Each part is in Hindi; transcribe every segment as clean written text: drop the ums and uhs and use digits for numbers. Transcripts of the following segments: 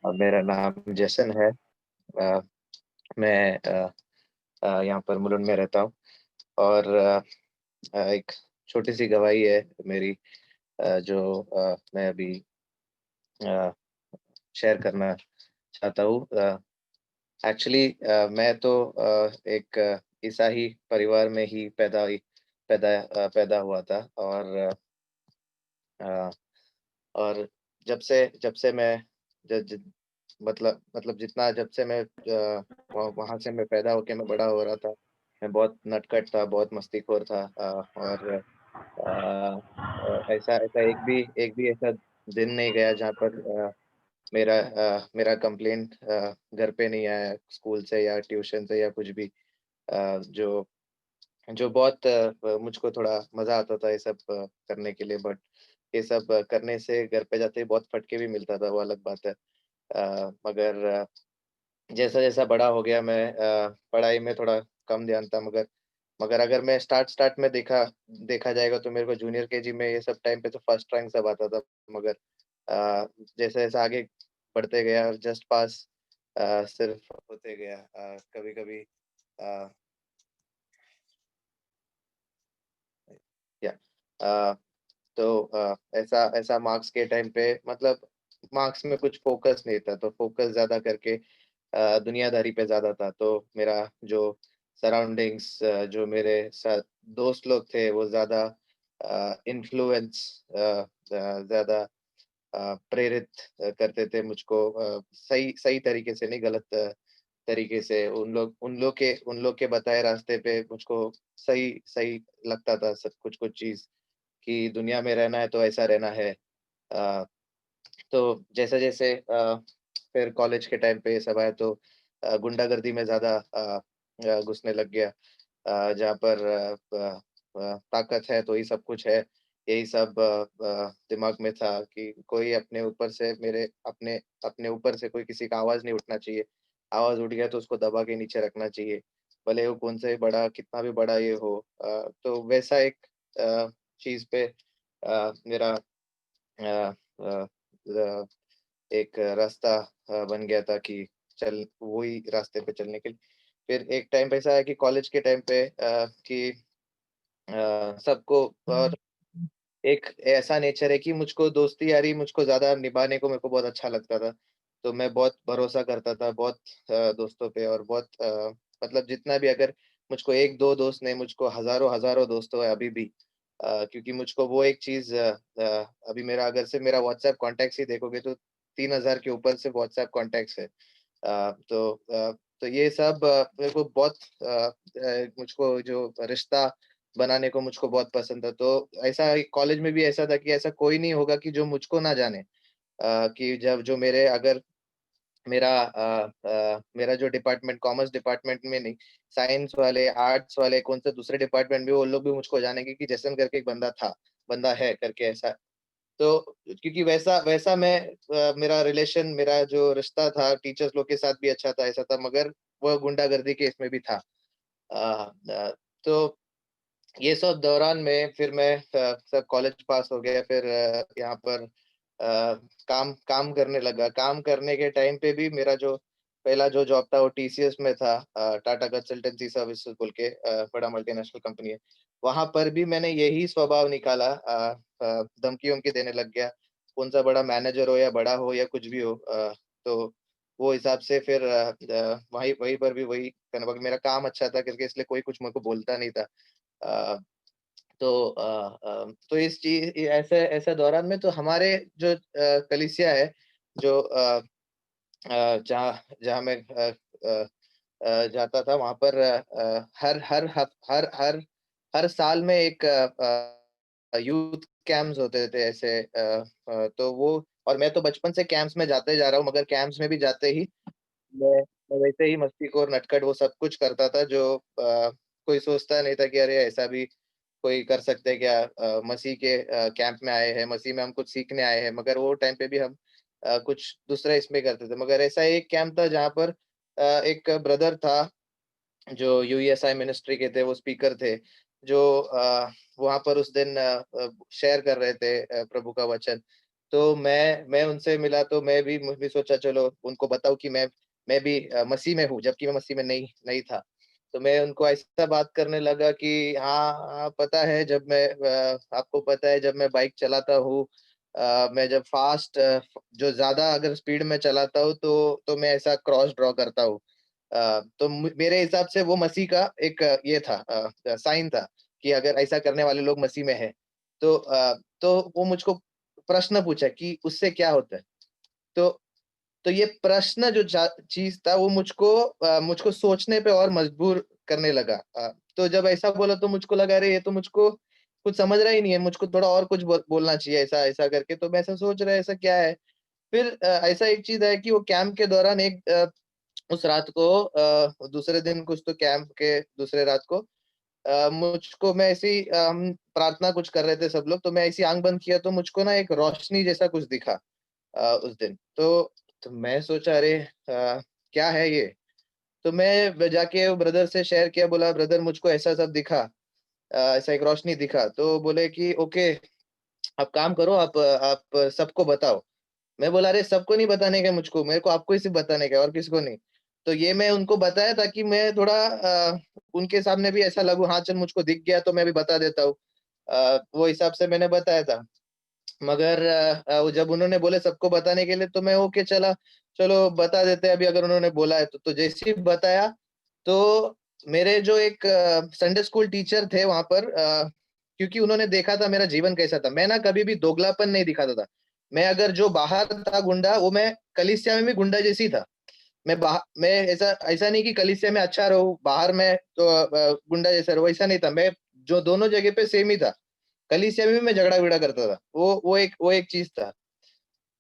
मेरा नाम जैसन है। अ, मैं यहाँ पर मुलुंड में रहता हूँ और एक छोटी-सी गवाही है मेरी, जो मैं अभी अ, शेयर करना चाहता हूँ। एक्चुअली मैं तो एक ईसाई परिवार में ही पैदा हुआ था अ, और जब से मैं ज ज मतलब जितना जब से मैं वहाँ से मैं पैदा होके मैं बड़ा हो रहा था, मैं बहुत नटखट था, बहुत मस्तीखोर था। और ऐसा ऐसा एक भी ऐसा दिन नहीं गया जहाँ पर मेरा कंप्लेंट घर पे नहीं आया, स्कूल से या ट्यूशन से या कुछ भी। जो जो बहुत मुझको थोड़ा मज़ा आता था ये सब करने के लिए, बट ये सब करने से घर पे जाते ही बहुत फटके भी मिलता था, वो अलग बात है। मगर जैसा-जैसा बड़ा हो गया मैं, पढ़ाई में थोड़ा कम ध्यान था, मगर अगर मैं स्टार्ट स्टार्ट में देखा जाएगा तो मेरे को जूनियर केजी में ये सब टाइम पे तो फर्स्ट रैंक सब आता था। मगर जैसे-जैसे आगे बढ़ते गया, जस्ट पास सिर्फ होते गया। कभी-कभी अ, या तो ऐसा ऐसा मार्क्स के टाइम पे, मतलब मार्क्स में कुछ फ़ोकस नहीं था, तो फ़ोकस ज़्यादा करके दुनियादारी पे ज़्यादा था। तो मेरा जो सराउंडिंग्स, जो मेरे साथ दोस्त लोग थे, वो ज़्यादा इन्फ्लुएंस ज़्यादा प्रेरित करते थे मुझको, सही सही तरीके से नहीं, गलत तरीके से। उन लोग के बताए रास्ते पे मुझको सही सही लगता था सब कुछ-कुछ चीज़, कि दुनिया में रहना है तो ऐसा रहना है। अ, तो जैसे-जैसे फिर कॉलेज के टाइम पे ये सब आया तो गुंडागर्दी में ज़्यादा घुसने लग गया। जहाँ पर ताकत है तो ही सब कुछ है, यही सब दिमाग में था कि कोई अपने ऊपर से मेरे अपने अपने ऊपर से कोई किसी का आवाज़ नहीं उठना चाहिए। आवाज़ उठ गया तो उसको दबा के नीचे रखना चाहिए, भले वो कौन से बड़ा कितना भी बड़ा ये हो। तो वैसा एक चीज़ पे मेरा अ अ अ, एक रास्ता बन गया था कि चल वही रास्ते पे चलने के लिए। फिर एक टाइम पे ऐसा है कि कॉलेज के टाइम पे कि सबको और एक ऐसा नेचर है कि मुझको दोस्ती यारी मुझको ज़्यादा निभाने को मेरे को बहुत अच्छा लगता था। तो मैं बहुत भरोसा करता था बहुत दोस्तों पे, और बहुत मतलब जितना भी, अगर मुझको 1-2 दोस्त नहीं, मुझको हज़ारों-हज़ारों दोस्त हैं अभी भी। क्योंकि मुझको वो एक चीज़ अभी मेरा अगर से मेरा व्हाट्सएप कॉन्टैक्ट्स ही देखोगे तो 3000 के ऊपर से व्हाट्सएप कॉन्टैक्ट्स है। तो ये सब मेरे को बहुत मुझको जो रिश्ता बनाने को मुझको बहुत पसंद था। तो ऐसा कॉलेज में भी ऐसा था कि ऐसा कोई नहीं होगा कि जो मुझको ना जाने। कि जब जो मेरे अगर मेरा जो डिपार्टमेंट कॉमर्स डिपार्टमेंट में नहीं, साइंस वाले, आर्ट्स वाले, कौन से दूसरे डिपार्टमेंट में, वो लोग भी मुझको जानेंगे कि जैसन करके एक बंदा है करके ऐसा। तो क्योंकि वैसा वैसा मैं मेरा रिलेशन, मेरा जो रिश्ता था टीचर्स लोग के साथ भी अच्छा था, ऐसा था, मगर वो गुंडागर्दी के इसमें भी था। तो ये सब दौरान में फिर मैं सब कॉलेज पास हो गया, फिर यहाँ पर काम काम करने लगा। काम करने के टाइम पे भी मेरा जो पहला जो जॉब था वो टीसीएस में था, टाटा कंसल्टेंसी सर्विसेज बोल के, बड़ा मल्टीनेशनल कंपनी है। वहाँ पर भी मैंने यही स्वभाव निकाला, धमकी-वमकी देने लग गया, कौन-सा बड़ा मैनेजर हो या बड़ा हो या कुछ भी हो। तो वो हिसाब से फिर वहीं वहीं पर भी वही करना पड़ा। मेरा काम अच्छा था करके इसलिए कोई कुछ मेरे को बोलता नहीं था। अ, तो इस चीज़ ऐसे ऐसे दौरान में तो हमारे जो कलीसिया है, जो जहाँ जहाँ मैं जाता था वहाँ पर हर साल में एक यूथ कैंप्स होते थे ऐसे। तो वो, और मैं तो बचपन से कैंप्स में जाते जा रहा हूँ, मगर कैंप्स में भी जाते ही मैं मैं वैसे ही मस्तीखोर, नटखट वो सब कुछ करता था, जो कोई सोचता नहीं था कि अरे ऐसा भी कोई कर सकते हैं क्या? मसीह के कैंप में आए हैं, मसीह में हम कुछ सीखने आए हैं, मगर वो टाइम पे भी हम कुछ दूसरा इसमें करते थे। मगर ऐसा एक कैंप था जहाँ पर एक ब्रदर था जो यूएसआई मिनिस्ट्री के थे, वो स्पीकर थे, जो वहाँ पर उस दिन शेयर कर रहे थे प्रभु का वचन। तो मैं उनसे मिला, तो मैं भी सोचा चलो उनको बताऊँ कि मैं भी मसीह में हूँ, जबकि मैं मसीह में नहीं नहीं था। तो मैं उनको ऐसा बात करने लगा कि हाँ, हाँ, पता है जब मैं आपको पता है जब मैं बाइक चलाता हूँ, मैं जब फ़ास्ट जो ज़्यादा अगर स्पीड में चलाता हूँ तो मैं ऐसा क्रॉस ड्रॉ करता हूँ। तो मेरे हिसाब से वो मसीह का एक ये था साइन था कि अगर ऐसा करने वाले लोग मसीह में हैं। तो वो मुझको प्रश्न पूछा कि उससे क्या होता है? तो तो ये प्रश्न जो चीज़ था वो मुझको सोचने पे और मजबूर करने लगा। तो जब ऐसा बोला तो मुझको लगा अरे ये तो मुझको कुछ समझ रहा ही नहीं है, मुझको थोड़ा और कुछ बोलना चाहिए ऐसा ऐसा करके। तो मैं ऐसा सोच रहा ऐसा क्या है? फिर ऐसा एक चीज़ है कि वो कैंप के दौरान उस रात को दूसरे दिन कुछ तो कैंप के दूसरे रात को मुझको मैं ऐसे ही हम प्रार्थना कुछ कर रहे थे सब लोग, तो मैं ऐसे ही आँख बंद किया तो मुझको ना एक रोशनी जैसा कुछ दिखा उस दिन। तो मैं सोचा अरे क्या है ये? तो मैं जाके वो ब्रदर से शेयर किया, बोला ब्रदर मुझको ऐसा सब दिखा, ऐसा एक रोशनी दिखा। तो बोले कि ओके, आप काम करो, आप सबको बताओ। मैं बोला अरे सबको नहीं बताने का मुझको, मेरे को आपको ही सिर्फ़ बताने का है और किसी को नहीं। तो ये मैं उनको बताया ताकि मैं थोड़ा उनके सामने भी ऐसा लगूँ, हाँ, चल मुझको दिख गया तो मैं भी बता देता हूँ। वो हिसाब से मैंने बताया था। मगर वो जब उन्होंने बोले सबको बताने के लिए तो मैं ओके चला, चलो बता देते हैं अभी अगर उन्होंने बोला है तो। तो जैसे ही बताया तो मेरे जो एक संडे स्कूल टीचर थे वहाँ पर क्योंकि उन्होंने देखा था मेरा जीवन कैसा था। मैं ना कभी भी दोगलापन नहीं दिखाता था। मैं अगर जो बाहर था गुंडा, वो मैं कलीसिया में भी गुंडा जैसे ही था। मैं ऐसा ऐसा नहीं कि कलीसिया में अच्छा रहूँ, बाहर मैं तो गुंडा जैसा रहूँ, ऐसा नहीं था। मैं जो दोनों जगह पे सेम ही था। कलीसिया में भी मैं झगड़ा-विगड़ा करता था। वो एक चीज़ था।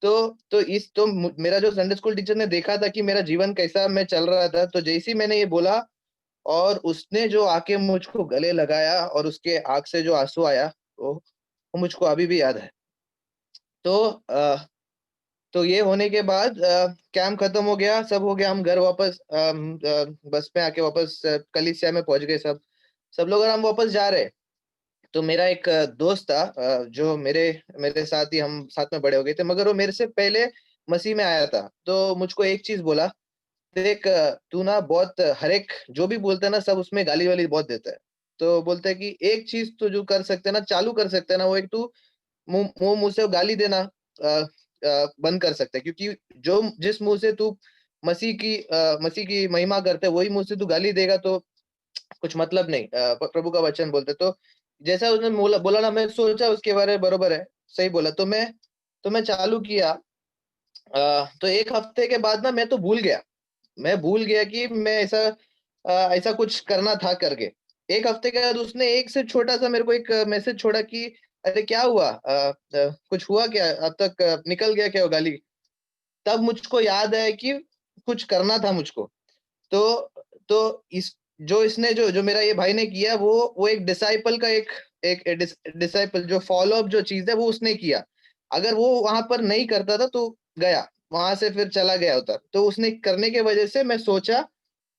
तो मेरा जो संडे स्कूल टीचर ने देखा था कि मेरा जीवन कैसा मैं चल रहा था, तो जैसे ही मैंने ये बोला और उसने जो आके मुझको गले लगाया और उसके आँख से जो आँसू आया, वो मुझको अभी भी याद है। तो तो ये होने के बाद कैंप खत्म हो गया, सब हो गया, हम घर वापस बस में आके वापस कलीसिया में पहुँच गए सब। सब लोग और हम वापस जा रहे। तो मेरा एक दोस्त था जो मेरे मेरे साथ ही हम साथ में बड़े हो गए थे, मगर वो मेरे से पहले मसीह में आया था। तो मुझको एक चीज़ बोला, देख तू ना बहुत हर एक जो भी बोलता है ना सब उसमें गाली-वाली बहुत देता है। तो बोलता है कि एक चीज़ तू जो कर सकता है ना, चालू कर सकता है ना, वो एक तू मुँह से गाली देना बंद कर सकता है, क्योंकि जो जिस मुँह से तू मसीह की महिमा करता है, वही मुँह से तू गाली देगा तो कुछ मतलब नहीं। प्रभु का वचन बोलते तो जैसा उसने बोला बोला ना, मैं सोचा उसके बारे में बरोबर है, सही बोला। तो मैं चालू किया। तो 1 हफ्ते के बाद ना मैं तो भूल गया। मैं भूल गया कि मैं ऐसा कुछ करना था करके। 1 हफ्ते के बाद उसने एक से छोटा-सा मेरे को एक मैसेज छोड़ा कि अरे क्या हुआ? कुछ हुआ क्या? अब तक निकल गया क्या वो गाली? तब मुझको याद आया कि कुछ करना था मुझको। तो तो इस जो इसने जो जो मेरा ये भाई ने किया, वो एक डिसाइपल का एक डिसाइपल जो फ़ॉलो अप जो चीज़ है वो उसने किया। अगर वो वहाँ पर नहीं करता था तो गया, वहाँ से फिर चला गया उधर। तो उसने करने की वज़ह से मैं सोचा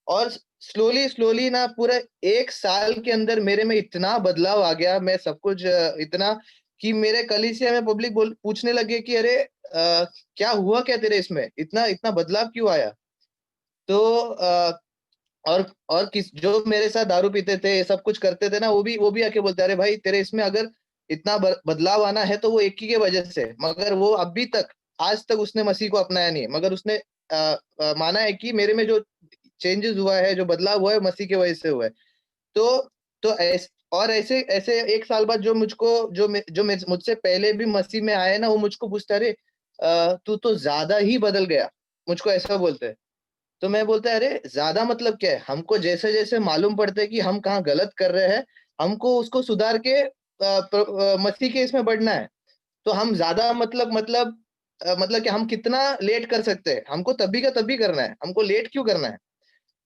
और स्लोली स्लोली ना पूरा 1 साल के अंदर मेरे में इतना बदलाव आ गया, मैं सब कुछ इतना कि मेरे कलीसिया में पब्लिक बोल पूछने लगे कि अरे क्या हुआ क्या तेरे इसमें? इतना इतना बदलाव क्यों आया? तो और किस जो मेरे साथ दारू पीते थे, ये सब कुछ करते थे ना, वो भी आके बोलते हैं, "अरे भाई तेरे इसमें अगर इतना बदलाव आना है तो वो एक ही के वजह से है।" मगर वो अभी तक आज तक उसने मसीह को अपनाया नहीं है। मगर उसने माना है कि मेरे में जो चेंजेस हुआ है, जो बदलाव हुआ है, मसीह की वजह से हुआ है। तो तो ऐस और ऐसे ऐसे 1 साल बाद जो मुझसे पहले भी मसीह में आए ना, वो मुझको पूछता है, "अरे तू तो ज़्यादा ही बदल गया।" मुझको ऐसा बोलते हैं। तो मैं बोलता है, "अरे! ज़्यादा मतलब क्या है? हमको जैसे-जैसे मालूम पड़ता है कि हम कहाँ गलत कर रहे हैं, हमको उसको सुधार के मसीह के इसमें बढ़ना है। तो हम ज़्यादा मतलब कि हम कितना लेट कर सकते हैं? हमको तभी का तभी करना है, हमको लेट क्यों करना है?"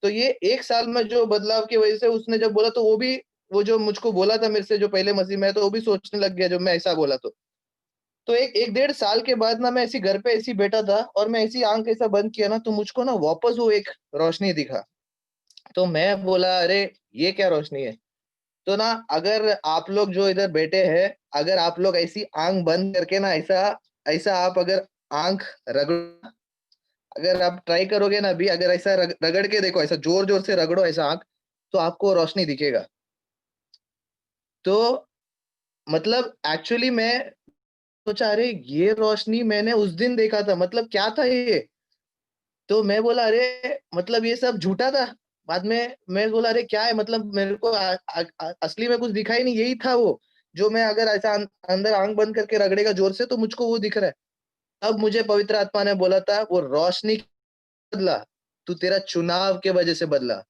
तो ये 1 साल में जो बदलाव की वजह से उसने जब बोला तो वो जो मुझको बोला था मेरे से जो पहले मसीह में है, तो वो भी सोचने लग गया जब मैं ऐसा बोला तो। तो एक 1 डेढ़ साल के बाद ना मैं ऐसी घर पे ऐसी बैठा था और मैं ऐसी आँख ऐसा बंद किया ना, तो मुझको ना वापस वो एक रोशनी दिखा। तो मैं बोला, अरे! ये क्या रोशनी है? तो ना अगर आप लोग जो इधर बैठे हैं, अगर आप लोग ऐसी आँख बंद करके ना ऐसा ऐसा आप अगर आँख रगड़ अगर आप ट्राई करोगे ना अभी, अगर ऐसा रगड़ के देखो, ऐसा ज़ोर-ज़ोर से रगड़ो ऐसा आँख, तो आपको रोशनी दिखेगा। तो मतलब एक्चुअली मैं सोचा, अरे! ये रोशनी मैंने उस दिन देखा था, मतलब क्या था ये? तो मैं बोला, अरे! मतलब ये सब झूठा था। बाद में मैं बोला, अरे क्या है, मतलब मेरे को असली में कुछ दिखा ही नहीं, यही था वो, जो मैं अगर ऐसा अंदर आँख बंद करके रगड़ेगा ज़ोर से तो मुझको वो दिख रहा है। तब मुझे पवित्र आत्मा ने बोला था, वो रोशनी बदला, तू तेरा चुनाव के वजह से बदला।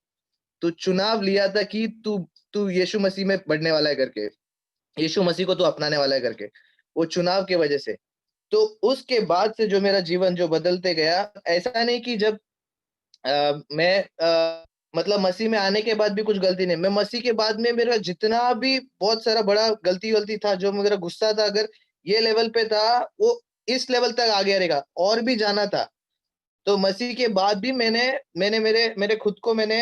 तू चुनाव लिया था कि तू तू यीशु मसीह में बढ़ने वाला है करके, यीशु मसीह को तू अपनाने वाला है करके, वो चुनाव के वजह से। तो उसके बाद से जो मेरा जीवन जो बदलते गया, ऐसा नहीं कि जब मैं मतलब मसीह में आने के बाद भी कुछ गलती नहीं, मैं मसीह के बाद में मेरा जितना भी बहुत सारा बड़ा गलती-वलती था, जो मेरा गुस्सा था, अगर ये लेवल पे था, वो इस लेवल तक आ गया रहेगा, और भी जाना था। तो मसीह के बाद भी मैंने मैंने मेरे मेरे खुद को मैंने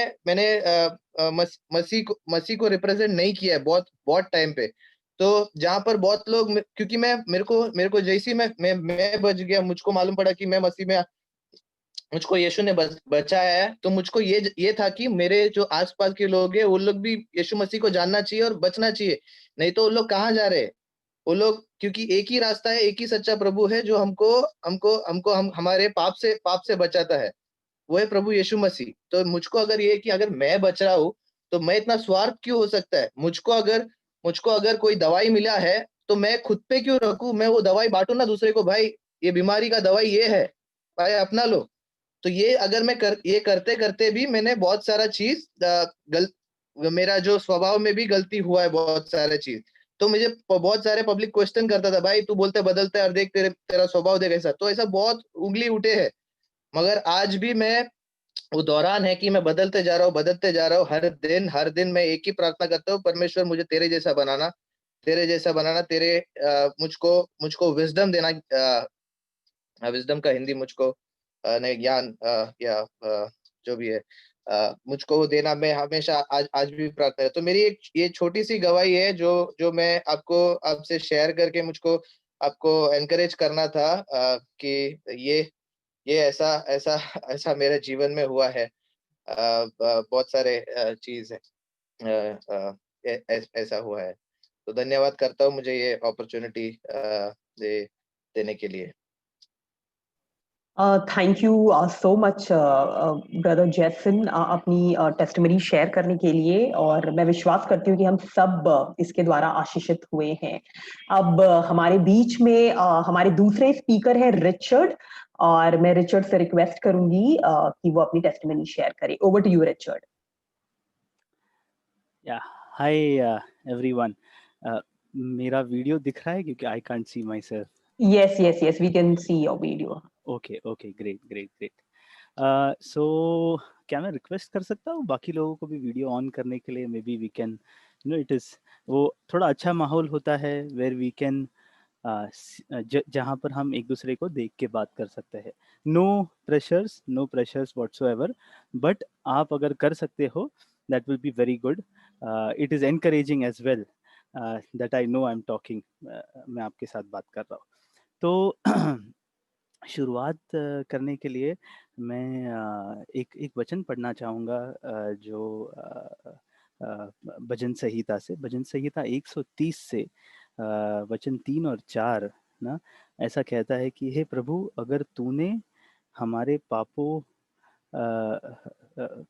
मसीह को रिप्रेज़ेंट नहीं किया है बहुत बहुत टाइम पे। तो जहाँ पर बहुत लोग क्योंकि मेरे को जैसे ही मैं बच गया, मुझको मालूम पड़ा कि मैं मसीह में मुझको यीशु ने बचाया है, तो मुझको ये था कि मेरे जो आस-पास के लोग हैं, वो लोग भी यीशु मसीह को जानना चाहिए और बचना चाहिए। नहीं तो वो लोग कहाँ जा रहे हैं? वो लोग, क्योंकि एक ही रास्ता है, एक ही सच्चा प्रभु है जो हमको हमको हमको हम हमारे पाप से बचाता है। वो है प्रभु यीशु मसीह। तो मुझको अगर ये है कि अगर मैं बच रहा हूँ, तो मैं इतना स्वार्थ क्यों हो सकता है? मुझको अगर कोई दवाई मिला है, तो मैं खुद पे क्यों रखूँ? मैं वो दवाई बाँटूँ ना दूसरे को, भाई ये बीमारी का दवाई ये है, भाई अपना लो। तो ये अगर ये करते-करते भी मैंने बहुत सारा चीज़ गल मेरा जो स्वभाव में भी गलती हुआ है बहुत सारा चीज़। तो मुझे बहुत सारे पब्लिक क्वेश्चन करता था, भाई तू बोलता है बदलता है और देख तेरा स्वभाव देख ऐसा। तो ऐसा बहुत उँगली उठे हैं। मगर आज भी मैं वो दौरान है कि मैं बदलते जा रहा हूँ। हर दिन मैं एक ही प्रार्थना करता हूँ, परमेश्वर मुझे तेरे जैसा बनाना, मुझको मुझको विज़डम देना, विज़डम का हिंदी मुझको नहीं, ज्ञान या जो भी है, मुझको वो देना, मैं हमेशा आज आज भी प्रार्थना है। तो मेरी एक ये छोटी-सी गवाही है जो जो मैं आपसे शेयर करके मुझको आपको एनकरेज करना था, कि ये ऐसा ऐसा ऐसा मेरे जीवन में हुआ है। बहुत सारे चीज़ है, ऐसा हुआ है। तो धन्यवाद करता हूँ मुझे ये अपॉर्च्युनिटी देने के लिए। Thank you so much brother जैसन अपनी टेस्टिमनी शेयर करने के लिए, और मैं विश्वास करती हूँ कि हम सब इसके द्वारा आशीषित हुए हैं। अब हमारे बीच में हमारे दूसरे स्पीकर हैं रिचर्ड, और मैं रिचर्ड से रिक्वेस्ट करूंगी कि वो अपनी टेस्टिमनी शेयर करे। Over to you Richard. या हाय एवरीवन। मेरा वीडियो दिख रहा है क्योंकि I can't see myself. Yes yes yes, we can see your video. Okay okay, great great great. So क्या मैं रिक्वेस्ट कर सकता हूँ बाकी लोगों को भी वीडियो ऑन करने के लिए? Maybe we can, it is वो थोड़ा अच्छा माहौल होता है वेर वी कैन जहाँ पर हम एक दूसरे को देख के बात कर सकते हैं। नो प्रेशर्स व्हाटसोएवर, बट आप अगर कर सकते हो that will be very good. It is encouraging as well that I know I am talking, मैं आपके साथ बात कर रहा हूँ। तो शुरुआत करने के लिए मैं एक वचन पढ़ना चाहूँगा, जो भजन संहिता 130 से वचन 3 और 4 ना, ऐसा कहता है कि हे प्रभु, अगर तूने हमारे पापों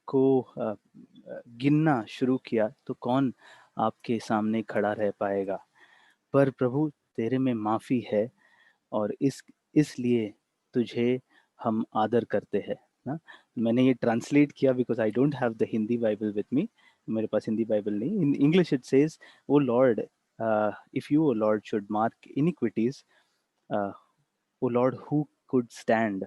को गिनना शुरू किया तो कौन आपके सामने खड़ा रह पाएगा? पर प्रभु, तेरे में माफ़ी है और इसलिए तुझे हम आदर करते हैं ना। मैंने ये ट्रांसलेट किया because I don't have the Hindi Bible with me. मेरे पास हिंदी बाइबल नहीं। In English it says, O Lord, if you O Lord should mark iniquities, O Lord who could stand,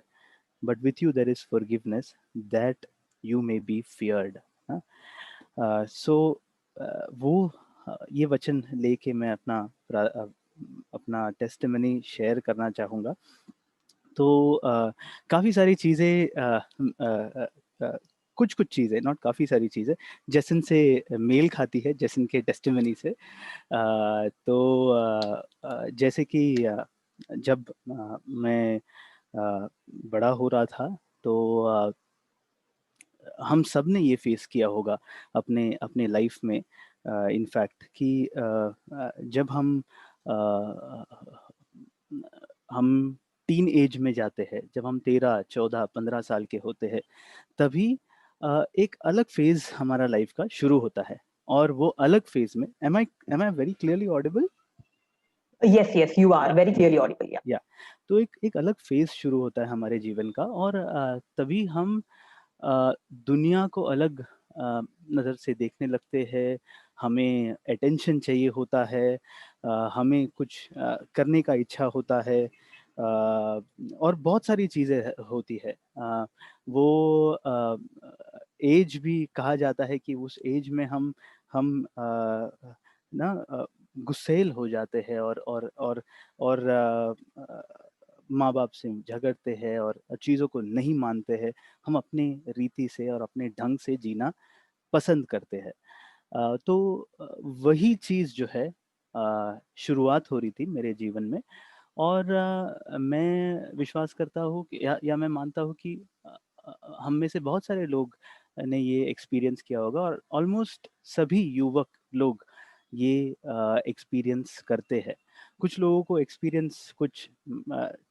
but with you there is forgiveness, that you may be feared. So वो ये वचन लेके मैं अपना अपना टेस्टिमनी शेयर करना चाहूँगा। तो काफ़ी सारी चीज़ें कुछ-कुछ चीज़ें, नॉट काफ़ी सारी चीज़ें जैसन से मेल खाती है, जैसन के टेस्टिमनी से। जैसे कि जब मैं बड़ा हो रहा था, तो हम सब ने ये फेस किया होगा अपने अपने लाइफ में, इनफैक्ट कि जब हम टीन एज में जाते हैं, जब हम 13, 14, 15 साल के होते हैं, तभी एक अलग फेज हमारा लाइफ का शुरू होता है। और वो अलग फेज में, am I very clearly audible? Yes, yes, you are very clearly audible. Yeah. या तो एक अलग फेज शुरू होता है हमारे जीवन का, और तभी हम दुनिया को अलग नज़र से देखने लगते हैं। हमें अटेंशन चाहिए होता है, हमें कुछ करने का इच्छा होता है, और बहुत सारी चीज़ें होती है। वो एज भी कहा जाता है कि उस एज में हम ना गुस्सैल हो जाते हैं, और माँ बाप से झगड़ते हैं और चीज़ों को नहीं मानते हैं। हम अपनी रीति से और अपने ढंग से जीना पसंद करते हैं। वही चीज़ जो है, शुरुआत हो रही थी मेरे जीवन में। और मैं विश्वास करता हूँ कि या मैं मानता हूँ कि हम में से बहुत सारे लोग ने ये एक्सपीरियंस किया होगा, और ऑलमोस्ट सभी युवक लोग ये एक्सपीरियंस करते हैं। कुछ लोगों को एक्सपीरियंस कुछ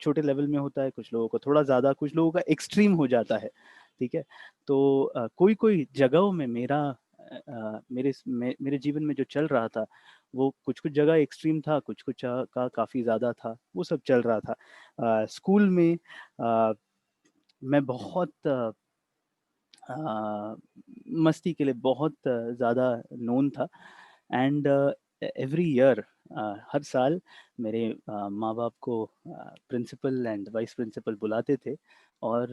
छोटे लेवल में होता है, कुछ लोगों को थोड़ा ज़्यादा, कुछ लोगों का एक्सट्रीम हो जाता है, ठीक है? तो कोई-कोई जगहों में मेरे जीवन में जो चल रहा था, वो कुछ-कुछ जगह एक्सट्रीम था, कुछ-कुछ का काफ़ी ज़्यादा था, वो सब चल रहा था। स्कूल में मैं बहुत अ, मस्ती के लिए बहुत ज़्यादा नोन था। एंड एवरी ईयर, हर साल मेरे माँ-बाप को प्रिंसिपल एंड वाइस प्रिंसिपल बुलाते थे, और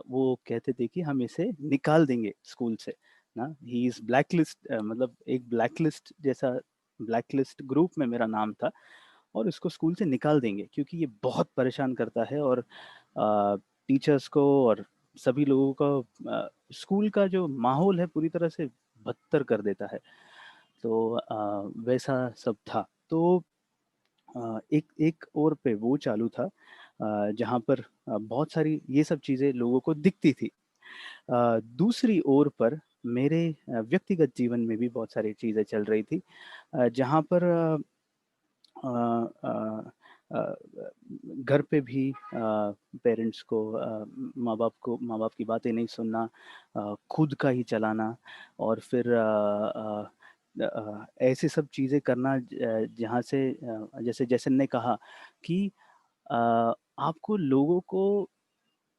वो कहते थे कि हम इसे निकाल देंगे स्कूल से ना। ही इज़ ब्लैकलिस्ट, मतलब एक ब्लैकलिस्ट जैसा, ब्लैकलिस्ट ग्रुप में मेरा नाम था, और इसको स्कूल से निकाल देंगे क्योंकि ये बहुत परेशान करता है, और टीचर्स को और सभी लोगों का स्कूल का जो माहौल है पूरी तरह से बदतर कर देता है। तो वैसा सब था। तो एक एक ओर पे वो चालू था, जहाँ पर बहुत सारी ये सब चीज़ें लोगों को दिखती थी। दूसरी ओर पर मेरे व्यक्तिगत जीवन में भी बहुत सारी चीज़ें चल रही थी, जहाँ पर अ अ अ, घर पे भी पेरेंट्स को, माँ-बाप की बातें नहीं सुनना, खुद का ही चलाना, और फिर ऐसे सब चीज़ें करना, जहाँ से जैसे जैसन ने कहा कि अ, आपको लोगों को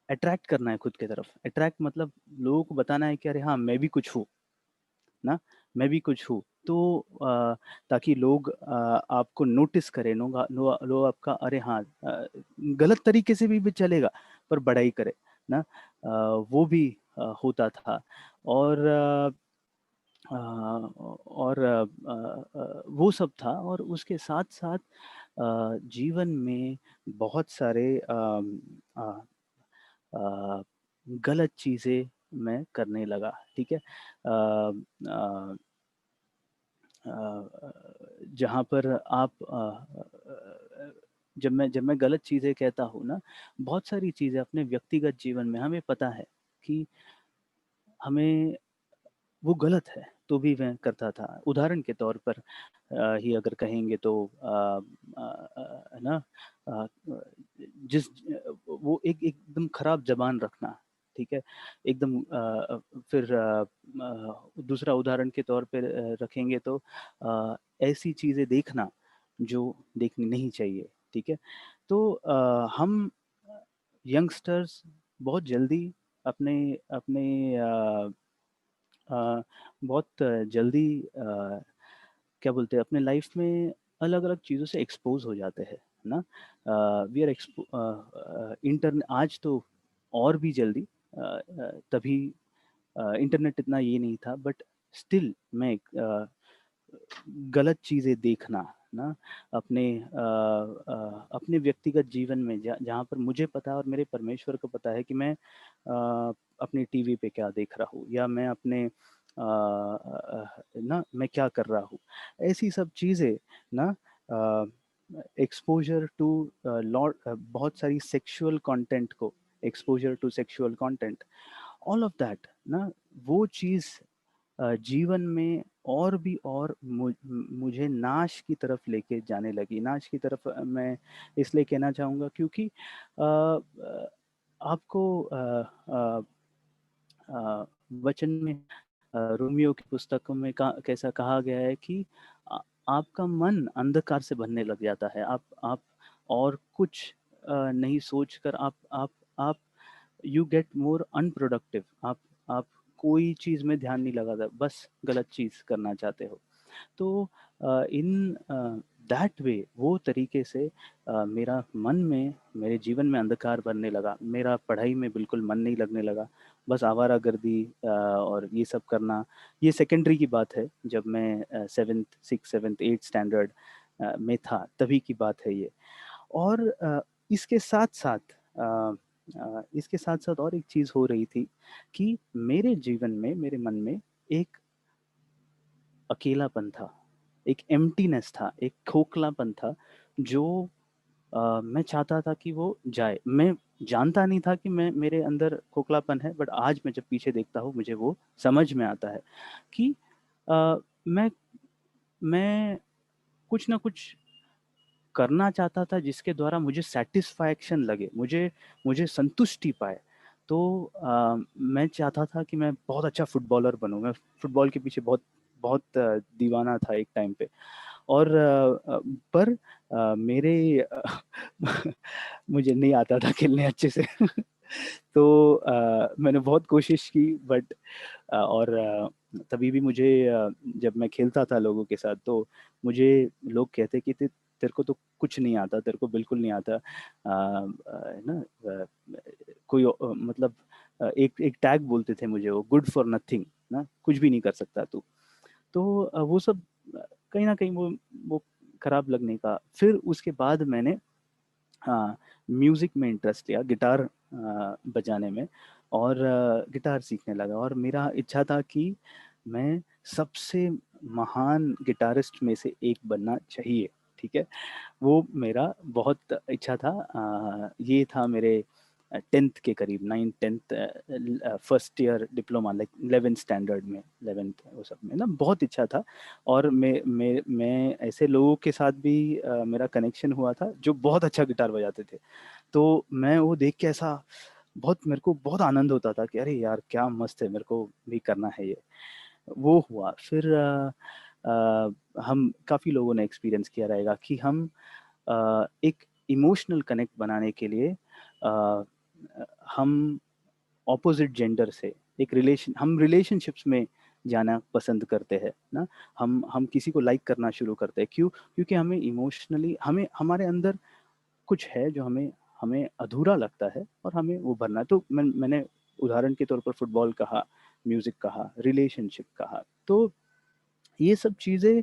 अट्रैक्ट करना है खुद की तरफ। अट्रैक्ट मतलब लोगों को बताना है कि अरे हाँ, मैं भी कुछ हूँ। ना, मैं भी कुछ हूँ। तो ताकि लोग आपको नोटिस करें, लोग आपका अरे हाँ, गलत तरीके से भी चलेगा, पर बड़ाई करे ना। वो भी होता था। और वो सब था, और उसके साथ-साथ जीवन में बहुत सारे अ अ, गलत चीज़ें मैं करने लगा, ठीक है? अ, जहाँ पर आप जब मैं गलत चीज़ें कहता हूँ ना, बहुत सारी चीज़ें अपने व्यक्तिगत जीवन में हमें पता है कि हमें वो गलत है, तो भी मैं करता था। उदाहरण के तौर पर ही अगर कहेंगे तो है ना, अ, जिस वो एकदम खराब ज़बान रखना, ठीक है? एकदम फिर दूसरा उदाहरण के तौर पे रखेंगे तो ऐसी चीज़ें देखना जो देखनी नहीं चाहिए, ठीक है? तो हम यंगस्टर्स बहुत जल्दी अपने अपने बहुत जल्दी क्या बोलते हैं, अपने लाइफ में अलग-अलग चीज़ों से एक्सपोज़ हो जाते हैं, है ना? वी आर इंटरन आज तो और भी जल्दी, तभी इंटरनेट इतना ये नहीं था, बट स्टिल मैं गलत चीज़ें देखना, ना, अपने व्यक्तिगत जीवन में जहाँ पर मुझे पता है और मेरे परमेश्वर को पता है कि मैं अपनी टीवी पे क्या देख रहा हूँ, या मैं अपने ना मैं क्या कर रहा हूँ, ऐसी सब चीज़ें ना, एक्सपोजर टू लॉट बहुत सारी सेक्सुअल कंटेंट को, exposure to sexual content, all of that ना, वो चीज़ जीवन में और भी और मुझे नाश की तरफ लेके जाने लगी। नाश की तरफ मैं इसलिए कहना चाहूँगा क्योंकि आपको वचन में रोमियो की पुस्तकों में कैसा कहा गया है कि आ, आपका मन अंधकार से भरने लग जाता है। आप और कुछ नहीं सोचकर आप यू गेट मोर अनप्रोडक्टिव। आप कोई चीज़ में ध्यान नहीं लगाता, बस गलत चीज़ करना चाहते हो। तो इन दैट वे, वो तरीके से मेरा मन में, मेरे जीवन में अंधकार बनने लगा। मेरा पढ़ाई में बिल्कुल मन नहीं लगने लगा, बस आवारागर्दी और ये सब करना। ये सेकेंडरी की बात है, जब मैं 7th 6th 7th 8th standard में था, तभी की बात है ये। और इसके साथ साथ इसके साथ साथ और एक चीज़ हो रही थी कि मेरे जीवन में, मेरे मन में एक अकेलापन था, एक एम्प्टीनेस था, एक खोखलापन था, जो मैं चाहता था कि वो जाए। मैं जानता नहीं था कि मैं, मेरे अंदर खोखलापन है, बट आज मैं जब पीछे देखता हूँ मुझे वो समझ में आता है कि अ, मैं मैं कुछ ना कुछ करना चाहता था जिसके द्वारा मुझे सैटिस्फैक्शन लगे, मुझे संतुष्टि पाए। तो मैं चाहता था कि मैं बहुत अच्छा फुटबॉलर बनूँ। मैं फुटबॉल के पीछे बहुत बहुत दीवाना था एक टाइम पे। और पर मेरे मुझे नहीं आता था खेलने अच्छे से। तो मैंने बहुत कोशिश की, बट और तभी भी मुझे जब मैं खेलता था लोगों के साथ, तो मुझे लोग कहते कि तेरे को तो कुछ नहीं आता, तेरे को बिल्कुल नहीं आता। है ना, कोई मतलब एक एक टैग बोलते थे मुझे, वो गुड फॉर नथिंग ना, कुछ भी नहीं कर सकता तू। तो वो सब कहीं ना कहीं वो खराब लगने का। फिर उसके बाद मैंने हाँ, म्यूज़िक में इंटरेस्ट लिया, गिटार बजाने में, और गिटार सीखने लगा। और मेरा इच्छा था कि मैं सबसे महान गिटारिस्ट में से एक बनना चाहिए, ठीक है? वो मेरा बहुत इच्छा था। ये था मेरे 10th के करीब, 9th 10th first year diploma, like 11th standard में, 11th वो सब में ना, बहुत इच्छा था। और मैं ऐसे लोगों के साथ भी मेरा कनेक्शन हुआ था जो बहुत अच्छा गिटार बजाते थे। तो मैं वो देख के ऐसा बहुत, मेरे को बहुत आनंद होता था कि अरे यार क्या मस्त है, मेरे को भी करना है ये। वो हुआ। फिर हम काफ़ी लोगों ने एक्सपीरियंस किया रहेगा कि हम एक इमोशनल कनेक्ट बनाने के लिए अ, हम ऑपोजिट जेंडर से एक हम रिलेशनशिप्स में जाना पसंद करते हैं ना। हम किसी को लाइक करना शुरू करते हैं, क्यों? क्योंकि हमें इमोशनली, हमें हमारे अंदर कुछ है जो हमें हमें अधूरा लगता है, और हमें वो भरना है। तो मैंने उदाहरण के तौर पर फुटबॉल कहा, म्यूजिक कहा, रिलेशनशिप कहा। तो ये सब चीज़ें,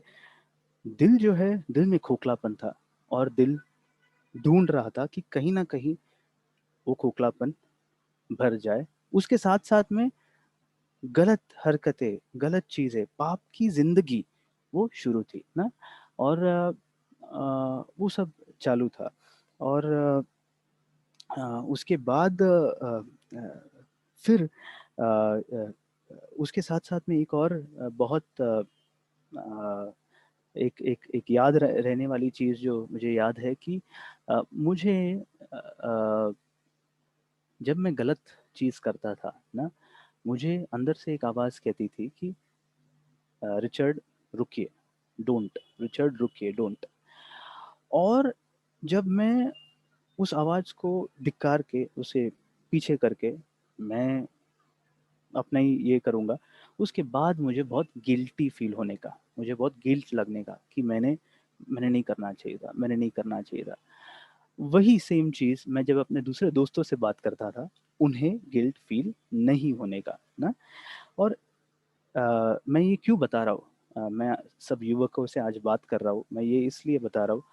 दिल जो है, दिल में खोखलापन था, और दिल ढूंढ रहा था कि कहीं ना कहीं वो खोखलापन भर जाए। उसके साथ साथ में गलत हरकतें, गलत चीज़ें, पाप की ज़िंदगी वो शुरू थी ना। और वो सब चालू था। और उसके बाद फिर उसके साथ-साथ में एक और बहुत एक याद रहने वाली चीज़ जो मुझे याद है कि मुझे जब मैं गलत चीज़ करता था ना, मुझे अंदर से एक आवाज़ कहती थी कि रिचर्ड रुकिए, डोंट, रिचर्ड रुकिए, डोंट। और जब मैं उस आवाज़ को धिक्कार के, उसे पीछे करके मैं अपना ही ये करूँगा, उसके बाद मुझे बहुत गिल्टी फ़ील होने का, मुझे बहुत गिल्ट लगने का कि मैंने नहीं करना चाहिए था, मैंने नहीं करना चाहिए था। वही सेम चीज़ मैं जब अपने दूसरे दोस्तों से बात करता था, उन्हें गिल्ट फ़ील नहीं होने का ना। और मैं ये क्यों बता रहा हूँ? मैं सब युवकों से आज बात कर रहा हूँ, मैं ये इसलिए बता रहा हूँ।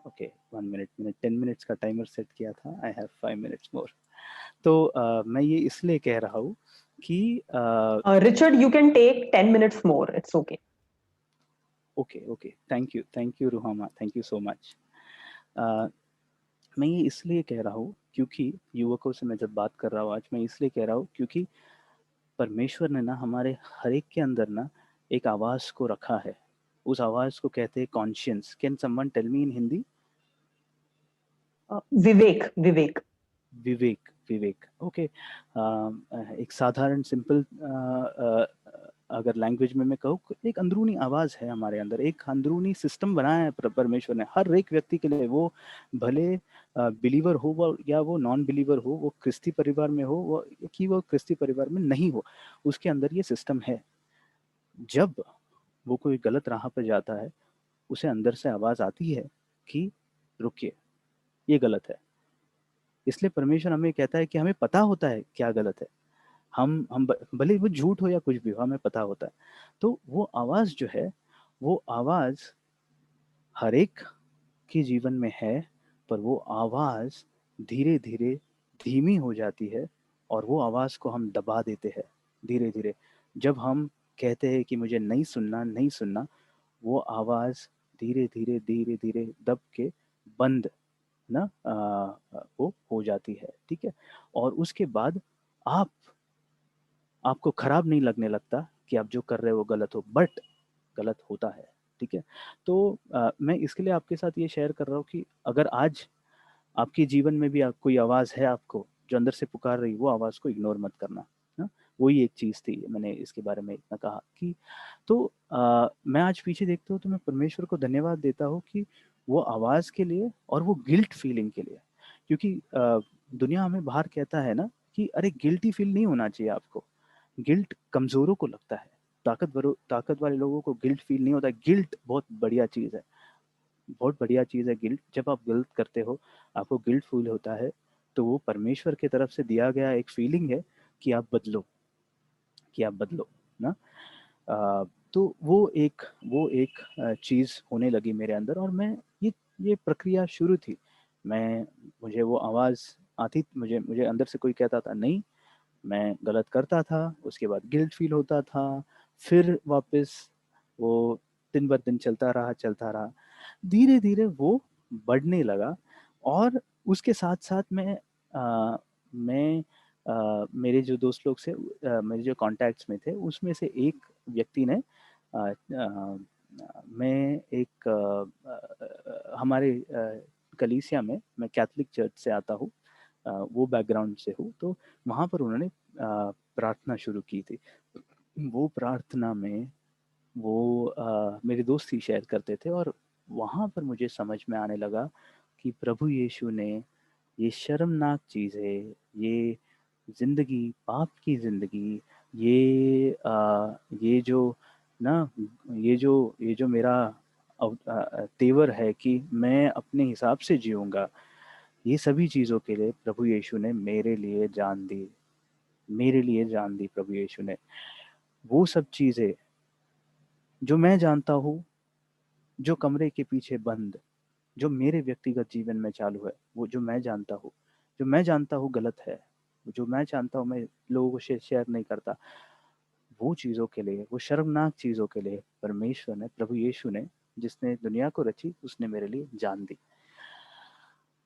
ओके 1 मिनट, मैंने 10 मिनट्स का टाइमर सेट किया था, आई हैव 5 मिनट्स मोर। तो मैं ये इसलिए कह रहा हूँ कि Richard, you can take 10 minutes more. It's okay. Okay okay, thank you Ruhama, thank you so much. मैं ये इसलिए कह रहा हूँ क्योंकि युवकों से मैं जब बात कर रहा हूँ आज, मैं इसलिए कह रहा हूँ क्योंकि परमेश्वर ने ना हमारे हर एक के अंदर ना एक आवाज को रखा है। उस आवाज को कहते हैं conscience. Can someone tell me in Hindi? विवेक, विवेक। विवेक, विवेक, ओके। एक साधारण सिंपल अगर लैंग्वेज में मैं कहूँ, एक अंदरूनी आवाज है हमारे अंदर, एक अंदरूनी सिस्टम बनाया है परमेश्वर ने हर एक व्यक्ति के लिए। वो भले बिलीवर हो वो या वो नॉन बिलीवर हो, वो क्रिस्ती परिवार में हो वो कि वो क्रिस्ती परिवार में नहीं हो, उसके अंदर ये सिस्टम है। जब वो कोई गलत राह पर जाता है, उसे अंदर से आवाज आती है कि रुकिए, ये गलत है। इसलिए परमेश्वर हमें कहता है कि हमें पता होता है क्या गलत है। हम भले वो झूठ हो या कुछ भी हो, हमें पता होता है। तो वो आवाज जो है, वो आवाज हर एक के जीवन में है, पर वो आवाज धीरे धीरे धीमी हो जाती है और वो आवाज को हम दबा देते हैं धीरे धीरे। जब हम कहते हैं कि मुझे नहीं सुनना, नहीं सुनना, वो आवाज धीरे धीरे धीरे धीरे दब के बंद ना वो हो जाती है, ठीक है। और उसके बाद आप आपको खराब नहीं लगने लगता कि आप जो कर रहे हो वो गलत हो, बट गलत होता है, ठीक है। तो मैं इसके लिए आपके साथ ये शेयर कर रहा हूँ कि अगर आज आपके जीवन में भी कोई आवाज़ है आपको जो अंदर से पुकार रही, वो आवाज़ को इग्नोर मत करना। ना वही एक चीज़ थी, मैंने इसके बारे में इतना कहा कि तो मैं आज पीछे देखता हूँ तो मैं परमेश्वर को धन्यवाद देता हूँ कि वो आवाज़ के लिए और वो गिल्ट फीलिंग के लिए। क्योंकि दुनिया हमें बाहर कहता है ना कि अरे गिल्टी फील नहीं होना चाहिए आपको। गिल्ट कमज़ोरों को लगता है, ताकत वाले लोगों को गिल्ट फील नहीं होता। गिल्ट बहुत बढ़िया चीज़ है, बहुत बढ़िया चीज़ है गिल्ट। जब आप गलत करते हो, आपको गिल्ट फील होता है, तो वो परमेश्वर की तरफ से दिया गया एक फीलिंग है कि आप बदलो, कि आप बदलो ना। तो वो एक चीज़ होने लगी मेरे अंदर और मैं ये प्रक्रिया शुरू थी। मुझे वो आवाज़ आती, मुझे मुझे अंदर से कोई कहता था नहीं, मैं गलत करता था, उसके बाद गिल्ट फील होता था, फिर वापस वो दिन ब दिन चलता रहा। धीरे-धीरे वो बढ़ने लगा और उसके साथ-साथ मैं मेरे जो दोस्त लोग से मेरे जो कॉन्टैक्ट्स में थे, उसमें से एक व्यक्ति ने मैं एक हमारे कलीसिया में, मैं कैथोलिक चर्च से आता हूँ, वो बैकग्राउंड से हूँ, तो वहाँ पर उन्होंने प्रार्थना शुरू की थी। वो प्रार्थना में वो मेरे दोस्त ही शेयर करते थे और वहाँ पर मुझे समझ में आने लगा कि प्रभु यीशु ने ये शर्मनाक चीज़ें, ये ज़िंदगी, पाप की ज़िंदगी, ये जो ना ये जो मेरा तेवर है कि मैं अपने हिसाब से जीऊँगा, ये सभी चीज़ों के लिए प्रभु यीशु ने मेरे लिए जान दी, मेरे लिए जान दी प्रभु यीशु ने। वो सब चीज़ें जो मैं जानता हूँ, जो कमरे के पीछे बंद, जो मेरे व्यक्तिगत जीवन में चालू है, वो जो मैं जानता हूँ गलत है, जो मैं जानता हूँ मैं लोगों को शेयर नहीं करता, वो चीज़ों के लिए, वो शर्मनाक चीज़ों के लिए परमेश्वर ने, प्रभु यीशु ने, जिसने दुनिया को रची, उसने मेरे लिए जान दी।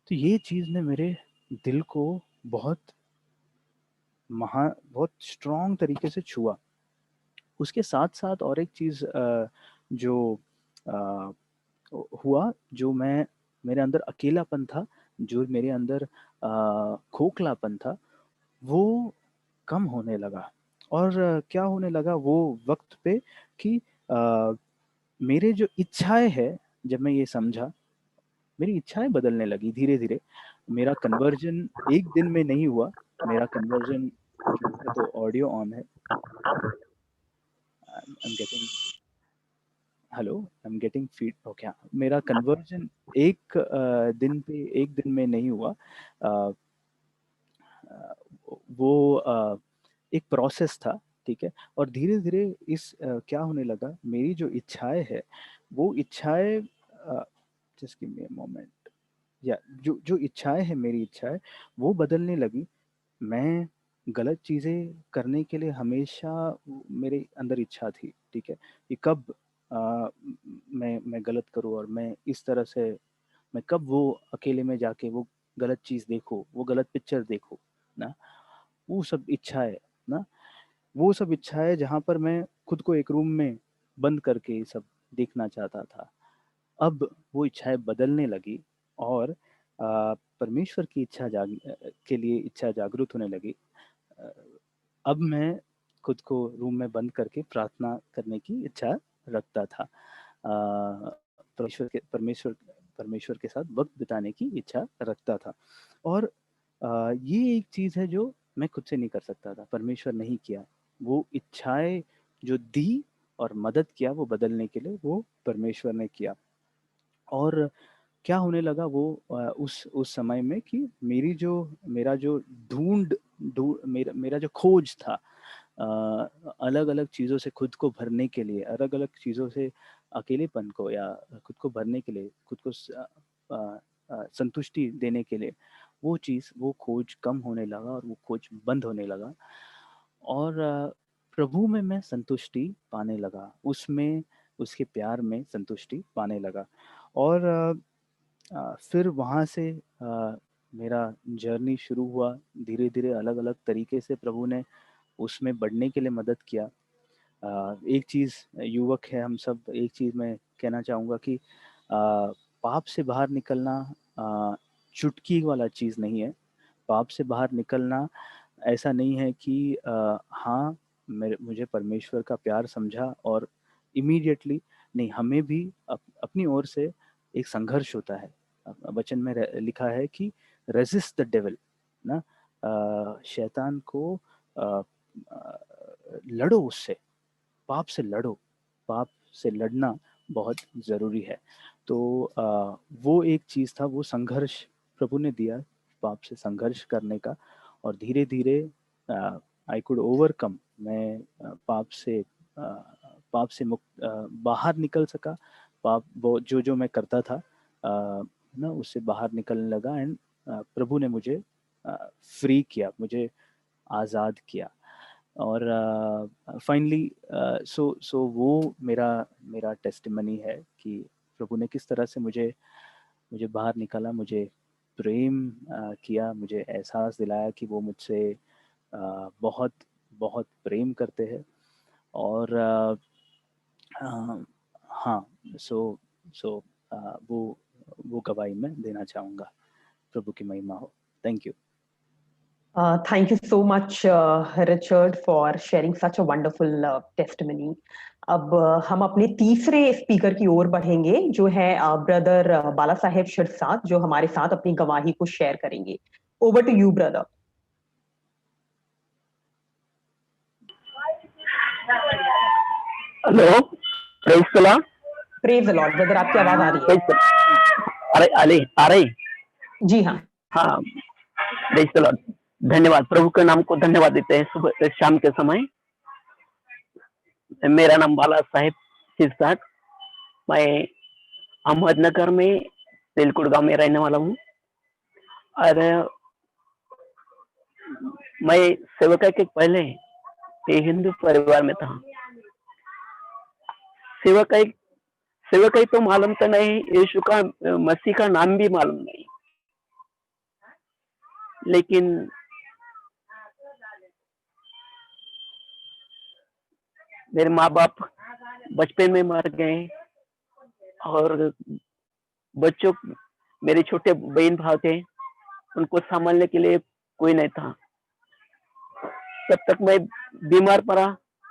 तो ये चीज़ ने मेरे दिल को बहुत बहुत स्ट्रॉन्ग तरीके से छुआ। उसके साथ-साथ और एक चीज़ जो अ, हुआ, जो मेरे अंदर अकेलापन था, जो मेरे अंदर खोखलापन था, वो कम होने लगा। और क्या होने लगा वो वक़्त पे कि मेरे जो इच्छाएँ हैं, जब मैं ये समझा, मेरी इच्छाएँ बदलने लगी धीरे-धीरे। मेरा कन्वर्जन एक दिन में नहीं हुआ, मेरा कन्वर्जन, मेरा तो ऑडियो ऑन है। I am getting hello, I am getting feed okay. हाँ, मेरा कन्वर्जन एक दिन में नहीं हुआ। अ, वो एक प्रोसेस था ठीक है। और धीरे धीरे इस क्या होने लगा, मेरी जो इच्छाएं है वो इच्छाएं, just give me a moment, या जो जो इच्छाएं है, मेरी इच्छाएं वो बदलने लगी। मैं गलत चीज़ें करने के लिए हमेशा मेरे अंदर इच्छा थी, ठीक है, कि कब मैं गलत करूँ, और मैं इस तरह से, मैं कब वो अकेले में जाके वो गलत चीज़ देखूँ, वो गलत पिक्चर देखूँ ना। वो सब इच्छाएं ना, वो सब इच्छाएं जहाँ पर मैं खुद को एक रूम में बंद करके ये सब देखना चाहता था, अब वो इच्छाएं बदलने लगी, और परमेश्वर की के लिए इच्छा जागृत होने लगी। अ, अब मैं खुद को रूम में बंद करके प्रार्थना करने की इच्छा रखता था। परमेश्वर परमेश्वर के साथ वक्त बिताने की इच्छा रखता था। और ये एक चीज़ है जो मैं खुद से नहीं कर सकता था, परमेश्वर नहीं किया। वो इच्छाएं जो दी और मदद किया वो बदलने के लिए, वो परमेश्वर ने किया। और क्या होने लगा वो उस समय में कि मेरा जो ढूंढ ढूंढ मेरा मेरा जो खोज था, अलग अलग चीज़ों से खुद को भरने के लिए, अलग अलग चीज़ों से अकेलेपन को या खुद को भरने के लिए, खुद को संतुष्टि देने के लिए, वो खोज कम होने लगा और वो खोज बंद होने लगा। और प्रभु में मैं संतुष्टि पाने लगा, उसमें उसके प्यार में संतुष्टि पाने लगा। और फिर वहाँ से मेरा जर्नी शुरू हुआ। धीरे धीरे अलग अलग तरीके से प्रभु ने उसमें बढ़ने के लिए मदद किया। एक चीज़, युवक है हम सब, एक चीज़ मैं कहना चाहूँगा कि पाप से बाहर निकलना चुटकी वाला चीज़ नहीं है। पाप से बाहर निकलना ऐसा नहीं है कि हाँ, मुझे परमेश्वर का प्यार समझा और इमीडिएटली नहीं, हमें भी अपनी ओर से एक संघर्ष होता है। वचन में लिखा है कि रेजिस्ट द डेविल ना, शैतान को लड़ो, उससे, पाप से लड़ो, पाप से लड़ना बहुत ज़रूरी है। तो वो एक चीज़ था, वो संघर्ष प्रभु ने दिया, पाप से संघर्ष करने का। और धीरे धीरे आई कुड ओवरकम, मैं पाप से मुक्त बाहर निकल सका। पाप वो जो मैं करता था ना, उससे बाहर निकलने लगा। एंड प्रभु ने मुझे फ्री किया, मुझे आज़ाद किया। और फाइनली सो वो मेरा मेरा टेस्टिमनी है कि प्रभु ने किस तरह से मुझे मुझे बाहर निकाला, मुझे प्रेम किया, मुझे एहसास दिलाया कि वो मुझसे बहुत बहुत प्रेम करते हैं। और हाँ, सो सो वो गवाही मैं देना चाहूँगा। प्रभु की महिमा हो। Thank you. Thank you so much, Richard, for sharing such a wonderful testimony. अब हम अपने तीसरे स्पीकर की ओर बढ़ेंगे, जो है ब्रदर बाला साहेब शिरसाट, जो हमारे साथ अपनी गवाही को शेयर करेंगे। Over to you brother. Hello, praise the Lord. Praise the Lord brother, आपकी आवाज आ रही है? अरे अली आ रही? जी हाँ हाँ, प्रेज द लॉर्ड। धन्यवाद, प्रभु के नाम को धन्यवाद देते हैं सुबह शाम के समय। मेरा नाम बाला साहेब शिरसाट, मैं अहमदनगर में तेलकुड़ गांव में रहने वाला हूँ। और मैं सेवका के पहले हिंदू परिवार में था। सेवकाई तो मालूम तो नहीं, यीशु का मसीह का नाम भी मालूम नहीं, लेकिन मेरे माँ बाप बचपन में मर गए और बच्चों, मेरे छोटे बहन भाई थे, उनको संभालने के लिए कोई नहीं था। तब तक मैं बीमार पड़ा,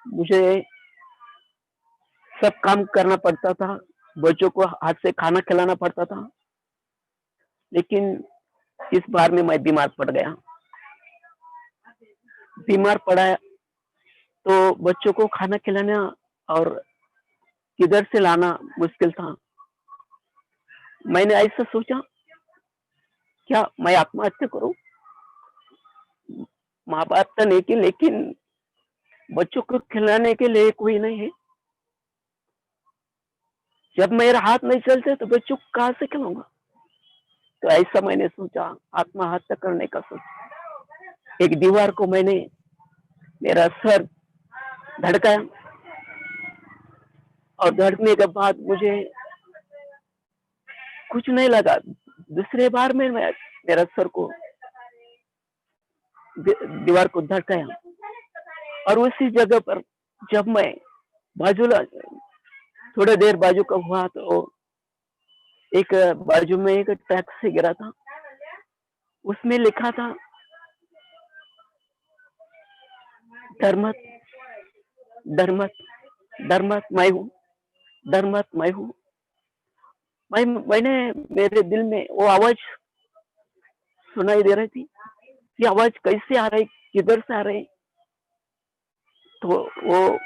मुझे सब काम करना पड़ता था, बच्चों को हाथ से खाना खिलाना पड़ता था। लेकिन इस बार में मैं बीमार पड़ गया। बीमार पड़ा तो बच्चों को खाना खिलाना और किधर से लाना मुश्किल था। मैंने ऐसा सोचा, क्या मैं आत्महत्या करूं? माँ बाप तो नहीं की, लेकिन बच्चों को खिलाने के लिए कोई नहीं है। जब मेरे हाथ नहीं चलते तो बच्चों को कहाँ से खिलाऊंगा? तो ऐसा मैंने सोचा, आत्महत्या करने का सोचा। एक दीवार को मैंने मेरा सर धड़काया और धड़कने के बाद मुझे कुछ नहीं लगा। दूसरे बार में मैं मेरा सर को दीवार को धड़काया और उसी जगह पर जब मैं बाजू थोड़ी देर बाजू का हुआ तो एक बाजू में एक टैक्सी गिरा था, उसमें लिखा था धर्मत धर्मत धर्मत मैं हूँ, धर्मत मैं हूँ। मैंने मेरे दिल में वो आवाज सुनाई दे रही थी। ये आवाज कैसे आ रही, किधर से आ रही? तो वो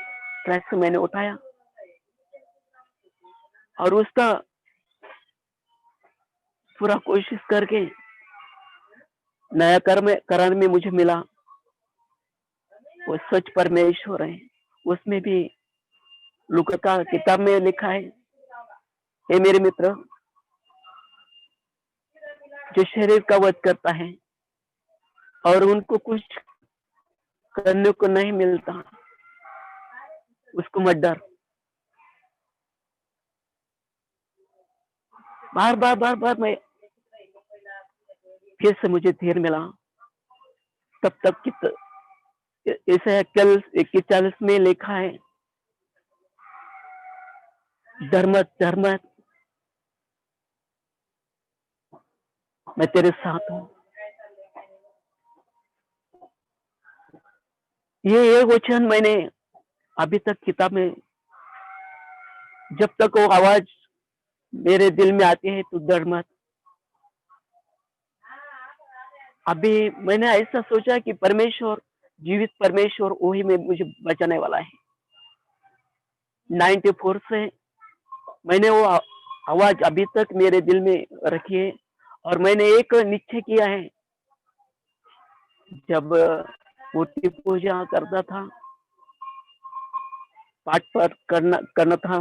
ट्रैक से मैंने उठाया और उसका पूरा कोशिश करके नया करार में मुझे मिला वो सच परमेश्वर है। उसमें भी लूका का किताब में लिखा है, हे मेरे मित्र, जो शरीर का वध करता है और उनको कुछ करने को नहीं मिलता, उसको मत डर। बार बार मैं फिर से मुझे धीर मिला। तब तक ऐसे कल 41 में लिखा है, धर्मत धर्मत मैं तेरे साथ हूँ। ये वचन मैंने अभी तक किताब में, जब तक वो आवाज मेरे दिल में आती है तो डर मत। अभी मैंने ऐसा सोचा कि परमेश्वर, जीवित परमेश्वर वही में मुझे बचाने वाला है। 94 से मैंने वो आवाज अभी तक मेरे दिल में रखी है और मैंने एक निश्चय किया है, जब मूर्ति पूजा करता था, पाठ पर करना था,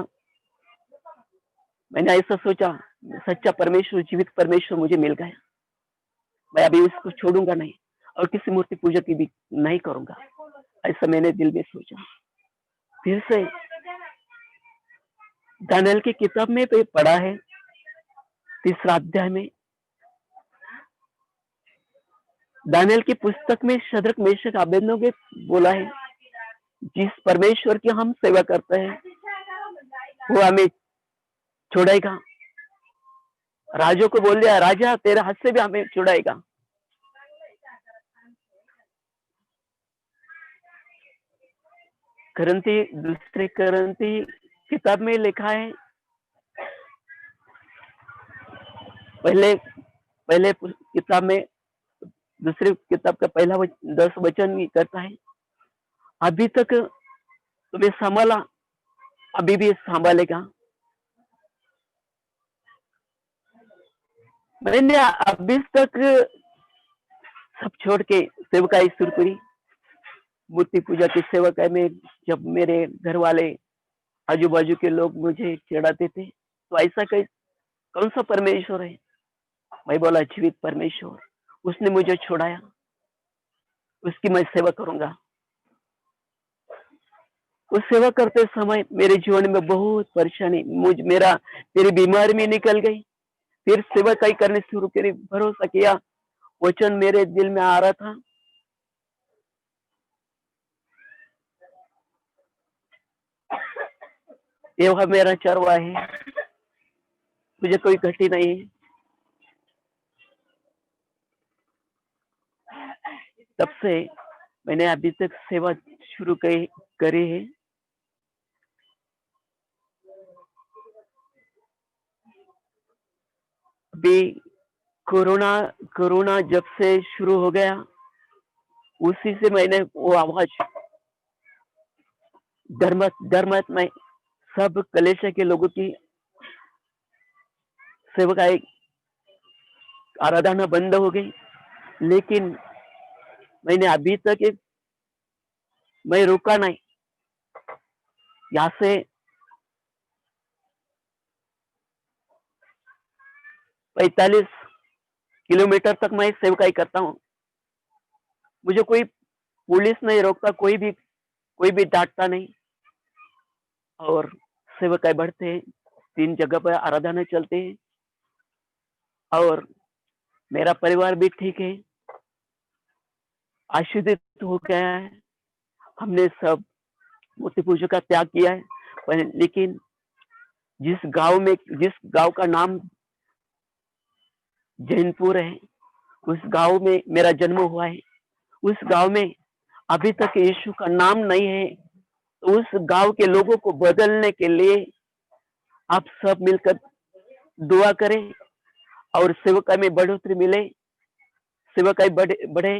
मैंने ऐसा सोचा, सच्चा परमेश्वर, जीवित परमेश्वर मुझे मिल गया, मैं अभी उसको छोड़ूंगा नहीं और किसी मूर्ति पूजा की भी नहीं करूंगा। ऐसा मैंने दिल में सोचा। फिर से दानियेल की किताब में भी पढ़ा है, 3 अध्याय में, दानियेल की पुस्तक में शद्रक मेशक अबेदनगो बोला है, जिस परमेश्वर की हम सेवा करते हैं वो हमें छुड़ाएगा। राजों को बोल दिया, राजा तेरे हाथ से भी हमें छुड़ाएगा। दूसरे करंती किताब में लिखा है, पहले किताब में, दूसरी किताब का पहला 10 वचन करता है, अभी तक तुम्हें संभाला, अभी भी संभालेगा। मैंने अभी तक सब छोड़ के सेवकाई शुरू करी, मूर्ति पूजा की सेवकाई में। जब मेरे घर वाले, आजू बाजू के लोग मुझे चिढ़ाते थे, तो ऐसा कौन सा परमेश्वर है? मैं बोला, जीवित परमेश्वर, उसने मुझे छुड़ाया, उसकी मैं सेवा करूंगा। उस सेवा करते समय मेरे जीवन में बहुत परेशानी, मेरी बीमारी में निकल गई। फिर सेवा कई करने शुरू करी, भरोसा किया, वचन मेरे दिल में आ रहा था, यह मेरा चरवा है, मुझे कोई घटी नहीं है। तब से मैंने अभी तक सेवा शुरू करी है। अभी कोरोना जब से शुरू हो गया, उसी से मैंने वो आवाज धर्मत में सब कलेशा के लोगों की सेवकाई आराधना बंद हो गई, लेकिन मैंने अभी तक एक मैं रुका नहीं। यहाँ से 45 किलोमीटर तक मैं सेवकाई करता हूँ। मुझे कोई पुलिस नहीं रोकता, कोई भी डांटता नहीं। और सेवकाई बढ़ते हैं, 3 जगह पर आराधना चलते हैं और मेरा परिवार भी ठीक है, आशीर्वादित हो गया है। हमने सब मूर्ति पूजा का त्याग किया है, लेकिन जिस गांव का नाम जैनपुर है, उस गांव में मेरा जन्म हुआ है। उस गांव में अभी तक यीशु का नाम नहीं है। तो उस गांव के लोगों को बदलने के लिए आप सब मिलकर दुआ करें और सेवकाई में बढ़ोतरी मिले, सेवकाई बढ़े।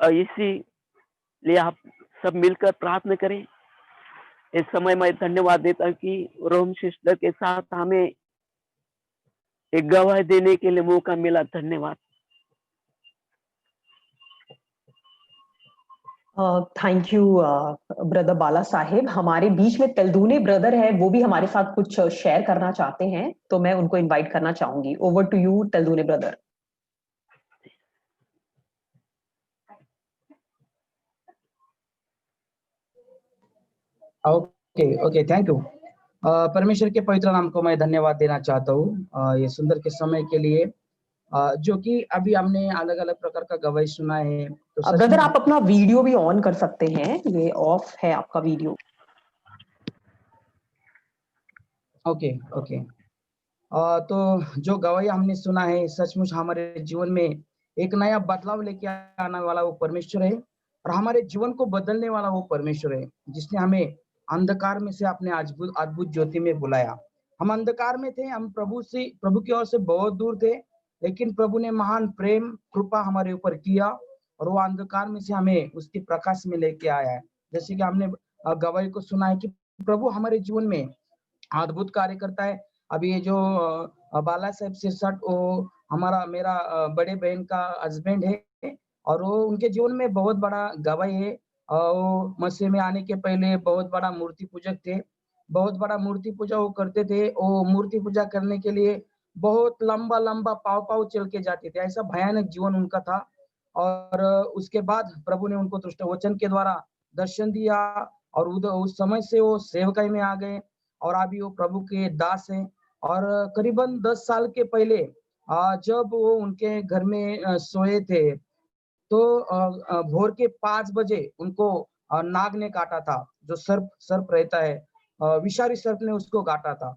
इसीलिए आप सब मिलकर प्रार्थना करें। इस समय मैं धन्यवाद देता हूँ कि रोम सिस्टर के साथ हमें एक गवाही देने के लिए मौका मिला। धन्यवाद। थैंक यू ब्रदर बाला साहेब। हमारे बीच में तेलदूने ब्रदर है, वो भी हमारे साथ कुछ शेयर करना चाहते हैं, तो मैं उनको इनवाइट करना चाहूंगी। Over to you Teldune brother. Okay, thank you. परमेश्वर के पवित्र नाम को मैं धन्यवाद देना चाहता हूँ ये सुंदर के समय के लिए, जो कि अभी हमने अलग अलग प्रकार का गवाही सुना है। तो ब्रदर आप अपना वीडियो भी ऑन कर सकते हैं, ये ऑफ है आपका वीडियो। ओके। तो जो गवाही हमने सुना है, सचमुच हमारे जीवन में एक नया बदलाव लेके आने वाला वो परमेश्वर है, और हमारे जीवन को बदलने वाला वो परमेश्वर है, जिसने हमें अंधकार में से अपने अद्भुत ज्योति में बुलाया। हम अंधकार में थे, हम प्रभु की ओर से बहुत दूर थे, लेकिन प्रभु ने महान प्रेम कृपा हमारे ऊपर किया और वो अंधकार में से हमें उसके प्रकाश में लेके आया है। जैसे कि हमने गवाही को सुना है कि प्रभु हमारे जीवन में अद्भुत कार्य करता है। अभी ये जो बाला साहेब सिरसट, वो मेरा बड़े बहन का हस्बैंड है, और वो उनके जीवन में बहुत बड़ा गवाही है। वो मसीह में आने के पहले बहुत बड़ा मूर्ति पूजक थे, बहुत बड़ा मूर्ति पूजा वो करते थे। वो मूर्ति पूजा करने के लिए बहुत लंबा लंबा पाव चल के जाते थे, ऐसा भयानक जीवन उनका था। और उसके बाद प्रभु ने उनको दुष्ट वचन के द्वारा दर्शन दिया, और उस समय से वो सेवकाई में आ गए, और अभी वो प्रभु के दास हैं। और करीबन 10 साल के पहले जब वो उनके घर में सोए थे, तो भोर के 5 बजे उनको नाग ने काटा था, जो सर्प रहता है, विषारी सर्प ने उसको काटा था।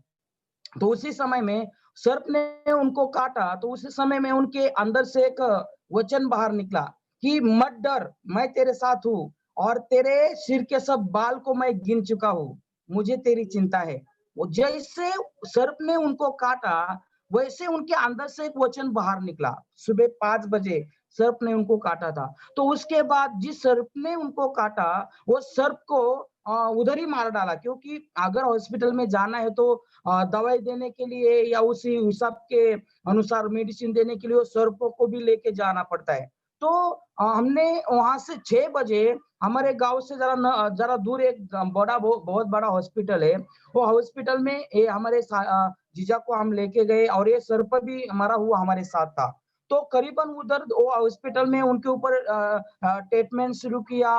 तो उसी समय में सर्प ने उनको काटा, तो उसी समय में उनके अंदर से एक वचन बाहर निकला कि मत डर, मैं तेरे साथ हूँ, और तेरे सिर के सब बाल को मैं गिन चुका हूँ, मुझे तेरी चिंता है। वो जैसे सर्प ने उनको काटा, वैसे उनके अंदर से एक वचन बाहर निकला। सुबह 5 बजे सर्प ने उनको काटा था। तो उसके बाद जिस सर्प ने उनको काटा, वो सर्प को उधर ही मार डाला, क्योंकि अगर हॉस्पिटल में जाना है तो दवाई देने के लिए या उसी हिसाब के अनुसार मेडिसिन देने के लिए वो सर्पों को भी लेके जाना पड़ता है। तो हमने वहां से 6 बजे हमारे गांव से जरा दूर एक बहुत बड़ा हॉस्पिटल है, वो हॉस्पिटल में ये हमारे जीजा को हम लेके गए, और ये सर्प भी हमारा हुआ हमारे साथ था। तो करीबन उधर वो हॉस्पिटल में उनके ऊपर ट्रीटमेंट शुरू किया।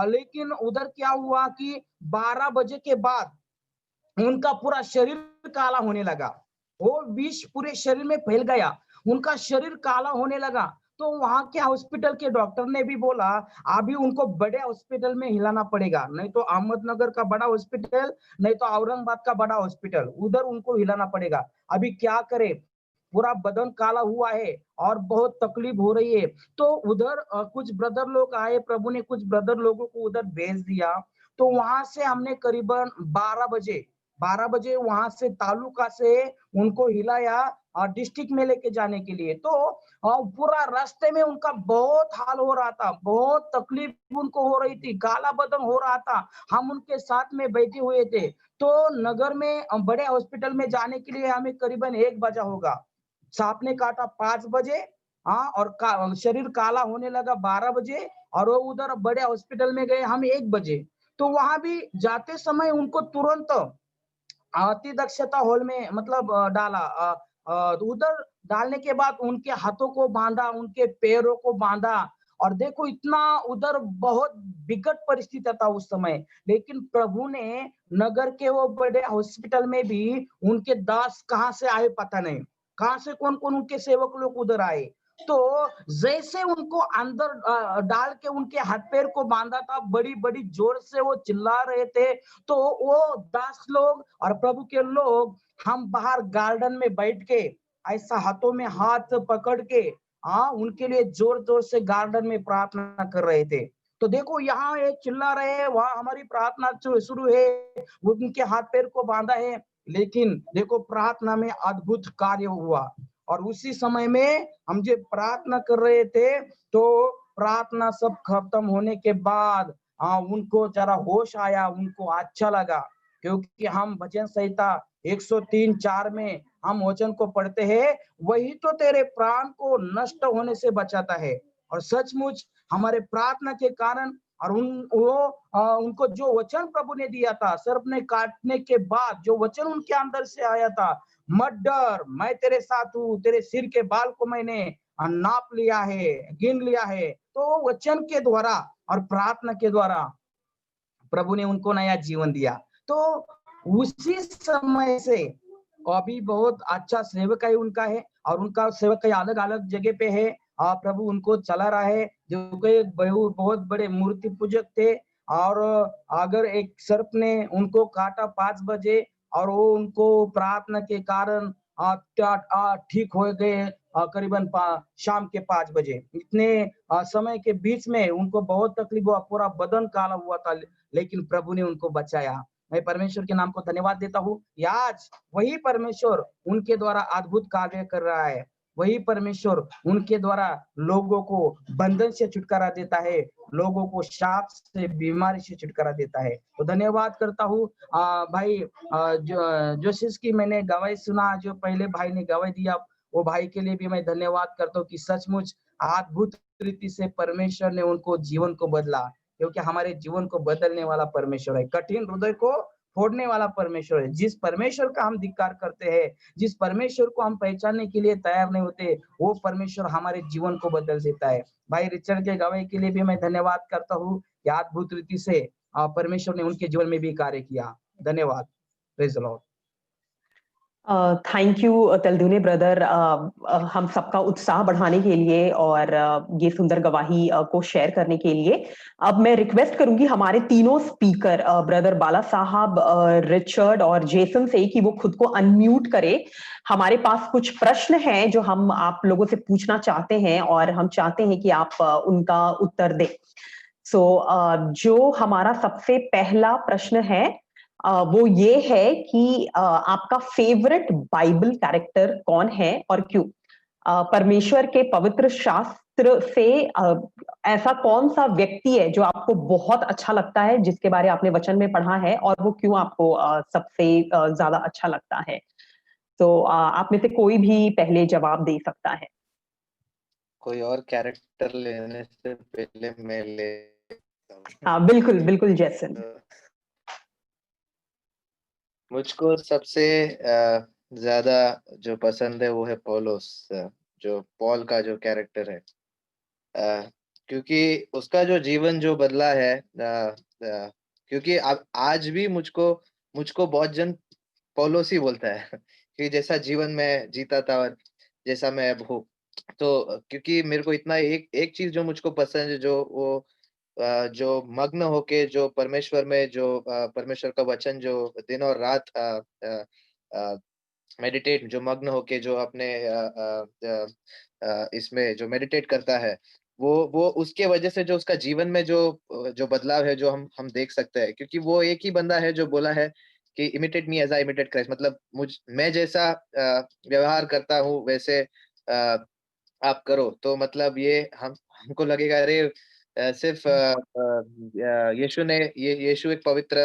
लेकिन उधर क्या हुआ कि 12 बजे के बाद उनका पूरा शरीर काला होने लगा, वो विष पूरे शरीर में फैल गया, उनका शरीर काला होने लगा। तो वहां के हॉस्पिटल के डॉक्टर ने भी बोला अभी उनको बड़े हॉस्पिटल में हिलाना पड़ेगा, नहीं तो अहमदनगर का बड़ा हॉस्पिटल, नहीं तो औरंगाबाद का बड़ा हॉस्पिटल, उधर उनको हिलाना पड़ेगा। अभी क्या करे, पूरा बदन काला हुआ है और बहुत तकलीफ हो रही है। तो उधर कुछ ब्रदर लोग आए, प्रभु ने कुछ ब्रदर लोगों को उधर भेज दिया। तो वहां से हमने करीबन 12 बजे वहां से तालुका से उनको हिलाया डिस्ट्रिक्ट में लेके जाने के लिए। तो पूरा रास्ते में उनका बहुत हाल हो रहा था, बहुत तकलीफ उनको हो रही थी, काला बदन हो रहा था। हम उनके साथ में बैठे हुए थे। तो नगर में बड़े हॉस्पिटल में जाने के लिए हमें करीबन 1 बजा होगा। सांप ने काटा 5 बजे, हाँ, और शरीर काला होने लगा 12 बजे, और वो उधर बड़े हॉस्पिटल में गए हम 1 बजे। तो वहां भी जाते समय उनको तुरंत अति दक्षता हॉल में मतलब डाला। तो उधर डालने के बाद उनके हाथों को बांधा, उनके पैरों को बांधा, और देखो इतना उधर बहुत विकट परिस्थिति था उस समय, लेकिन प्रभु ने नगर के वो बड़े हॉस्पिटल में भी उनके दास कहाँ से आए पता नहीं, कहाँ से कौन कौन उनके सेवक लोग उधर आए। तो जैसे उनको अंदर डाल के उनके हाथ पैर को बांधा था, बड़ी बड़ी जोर से वो चिल्ला रहे थे। तो वो दास लोग और प्रभु के लोग, हम बाहर गार्डन में बैठ के ऐसा हाथों में हाथ पकड़ के उनके लिए जोर जोर से गार्डन में प्रार्थना कर रहे थे। तो देखो यहाँ एक चिल्ला रहे हैं, वहां हमारी प्रार्थना शुरू है, वो उनके हाथ पैर को बांधा है, लेकिन देखो प्रार्थना में अद्भुत कार्य हुआ। और उसी समय में हम जो प्रार्थना कर रहे थे, तो प्रार्थना सब खत्म होने के बाद उनको जरा होश आया, उनको अच्छा लगा, क्योंकि हम भजन संहिता 103:4 में हम वचन को पढ़ते हैं, वही तो तेरे प्राण को नष्ट होने से बचाता है। और सचमुच हमारे प्रार्थना के कारण, और उनको जो वचन प्रभु ने दिया था, सर्प ने काटने के बाद जो वचन उनके अंदर से आया था, मत डर, मैं तेरे साथ हूँ, तेरे सिर के बाल को मैंने नाप लिया है, गिन लिया है। तो वचन के द्वारा और प्रार्थना के द्वारा प्रभु ने उनको नया जीवन दिया। तो उसी समय से अभी बहुत अच्छा सेवकाई उनका है, और उनका सेवकाई अलग अलग जगह पे है। प्रभु उनको चला रहा है, जो कि बहुत बड़े मूर्ति पूजक थे। और अगर एक सर्प ने उनको काटा 5 बजे, और वो उनको प्रार्थना के कारण ठीक हो गए करीबन शाम के 5 बजे। इतने समय के बीच में उनको बहुत तकलीफ हुआ, पूरा बदन काला हुआ था, लेकिन प्रभु ने उनको बचाया। मैं परमेश्वर के नाम को धन्यवाद देता हूँ कि आज वही परमेश्वर उनके द्वारा अद्भुत कार्य कर रहा है। वही परमेश्वर उनके द्वारा लोगों को बंधन से छुटकारा देता है, लोगों को शाप से, बीमारी से छुटकारा देता है। तो धन्यवाद करता हूँ भाई जोशिष की मैंने गवाही सुना, जो पहले भाई ने गवाही दिया, वो भाई के लिए भी मैं धन्यवाद करता हूँ कि सचमुच अद्भुत रीति से परमेश्वर ने उनको जीवन को बदला, क्योंकि हमारे जीवन को बदलने वाला परमेश्वर है, कठिन हृदय को फोड़ने वाला परमेश्वर है। जिस परमेश्वर का हम धिक्कार करते हैं, जिस परमेश्वर को हम पहचानने के लिए तैयार नहीं होते, वो परमेश्वर हमारे जीवन को बदल देता है। भाई रिचर्ड के गवाही के लिए भी मैं धन्यवाद करता हूँ कि अद्भुत रीति से परमेश्वर ने उनके जीवन में भी कार्य किया। धन्यवाद। Praise the Lord. Thank you Taldune brother, हम सबका उत्साह बढ़ाने के लिए और ये सुंदर गवाही को शेयर करने के लिए। अब मैं रिक्वेस्ट करूंगी हमारे तीनों स्पीकर, ब्रदर बाला साहब, रिचर्ड और जेसन से, कि वो खुद को अनम्यूट करे। हमारे पास कुछ प्रश्न हैं जो हम आप लोगों से पूछना चाहते हैं, और हम चाहते हैं कि आप उनका उत्तर दें। सो जो हमारा सबसे पहला प्रश्न है वो ये है कि आपका फेवरेट बाइबल कैरेक्टर कौन है और क्यों? परमेश्वर के पवित्र शास्त्र से ऐसा कौन सा व्यक्ति है जो आपको बहुत अच्छा लगता है, जिसके बारे आपने वचन में पढ़ा है, और वो क्यों आपको सबसे ज्यादा अच्छा लगता है? तो आप में से कोई भी पहले जवाब दे सकता है। कोई और कैरेक्टर लेने से पहले मैं ले हाँ बिल्कुल बिल्कुल जैसन। मुझको सबसे ज्यादा जो पसंद है वो है पौलुस, जो पॉल का जो कैरेक्टर है, क्योंकि उसका जो जीवन जो बदला है, क्योंकि आज भी मुझको मुझको बहुत जन पौलुस ही बोलता है कि जैसा जीवन में जीता था और जैसा मैं अब हूँ। तो क्योंकि मेरे को इतना एक एक चीज जो मुझको पसंद है, जो वो जो मग्न होके जो परमेश्वर में जो परमेश्वर का वचन जो दिन और रात मेडिटेट, जो मग्न होके जो अपने इसमें जो मेडिटेट करता है, वो उसके वजह से जो उसका जीवन में जो बदलाव है, जो हम देख सकते हैं, क्योंकि वो एक ही बंदा है जो बोला है कि imitate me as I imitate Christ, मतलब मैं जैसा व्यवहार करता हूँ वैसे आप करो। तो मतलब ये हमको लगेगा, अरे सिर्फ यीशु एक पवित्र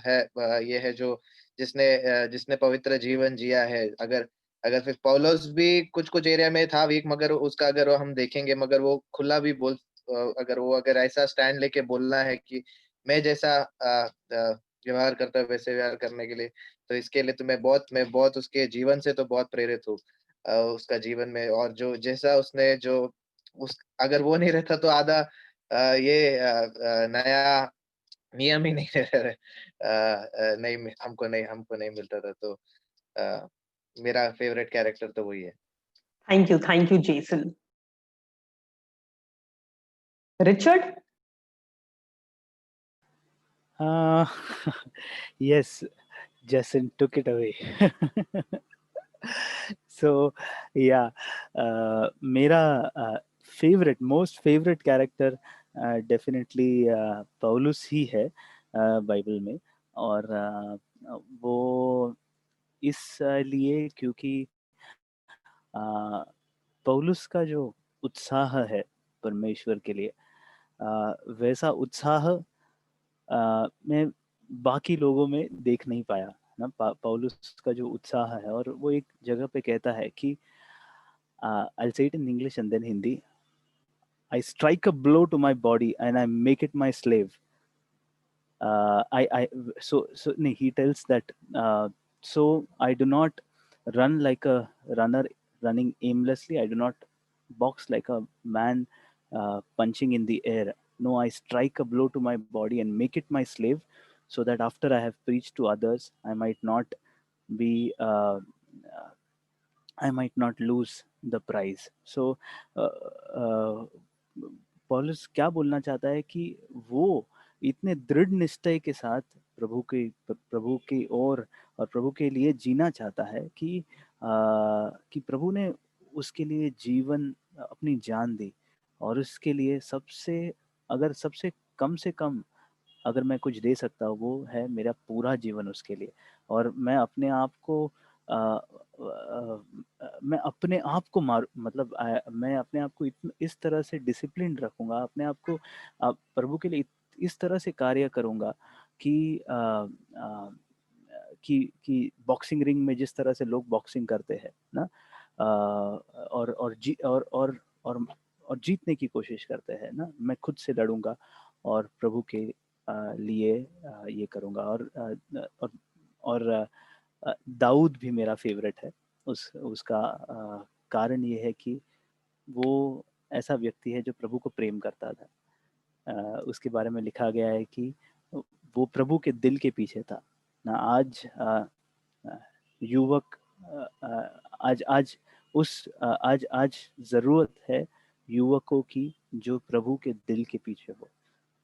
है, ये है जो जिसने पवित्र जीवन जिया है। अगर अगर फिर पौलुस भी कुछ-कुछ एरिया में था वीक, मगर उसका अगर हम देखेंगे, मगर वो खुला भी अगर ऐसा स्टैंड लेके बोलना है कि मैं जैसा व्यवहार करता हूँ वैसे व्यवहार करने के लिए, तो इसके लिए तो मैं बहुत उसके जीवन से तो बहुत प्रेरित हूँ। उसका जीवन में, और जो जैसा उसने जो उस अगर वो नहीं रहता तो आधा नया नियम ही नहीं हमको नहीं मिलता था, तो अ, मेरा फेवरेट कैरेक्टर तो वही है। Thank you Jason. Richard? Uh, yes, Jason took it away. So, yeah, मेरा मोस्ट फेवरेट कैरेक्टर डेफिनेटली पौलुस ही है बाइबल में, और वो इसलिए क्योंकि पौलुस का जो उत्साह है परमेश्वर के लिए, वैसा उत्साह मैं बाकी लोगों में देख नहीं पाया ना। पौलुस का जो उत्साह है, और वो एक जगह पे कहता है कि I'll say it in English and then Hindi. I strike a blow to my body and I make it my slave. No, he tells that so I do not run like a runner running aimlessly. I do not box like a man punching in the air. No, I strike a blow to my body and make it my slave, so that after I have preached to others, I might not be I might not lose the prize. So पॉलुस क्या बोलना चाहता है कि वो इतने दृढ़ निश्चय के साथ प्रभु की ओर और प्रभु के लिए जीना चाहता है कि प्रभु ने उसके लिए जीवन, अपनी जान दी, और उसके लिए सबसे कम से कम अगर मैं कुछ दे सकता हूँ, वो है मेरा पूरा जीवन उसके लिए। और मैं अपने आप को मैं अपने आप को मैं अपने आप को इस तरह से डिसिप्लिन रखूंगा, अपने आप को प्रभु के लिए इस तरह से कार्य करूंगा कि कि बॉक्सिंग रिंग में जिस तरह से लोग बॉक्सिंग करते हैं ना, और जीतने की कोशिश करते हैं ना, मैं खुद से लड़ूंगा और प्रभु के लिए ये करूंगा। और दाऊद भी मेरा फेवरेट है। उसका कारण ये है कि वो ऐसा व्यक्ति है जो प्रभु को प्रेम करता था। उसके बारे में लिखा गया है कि वो प्रभु के दिल के पीछे था ना। आज युवक आज जरूरत है युवकों की जो प्रभु के दिल के पीछे हो,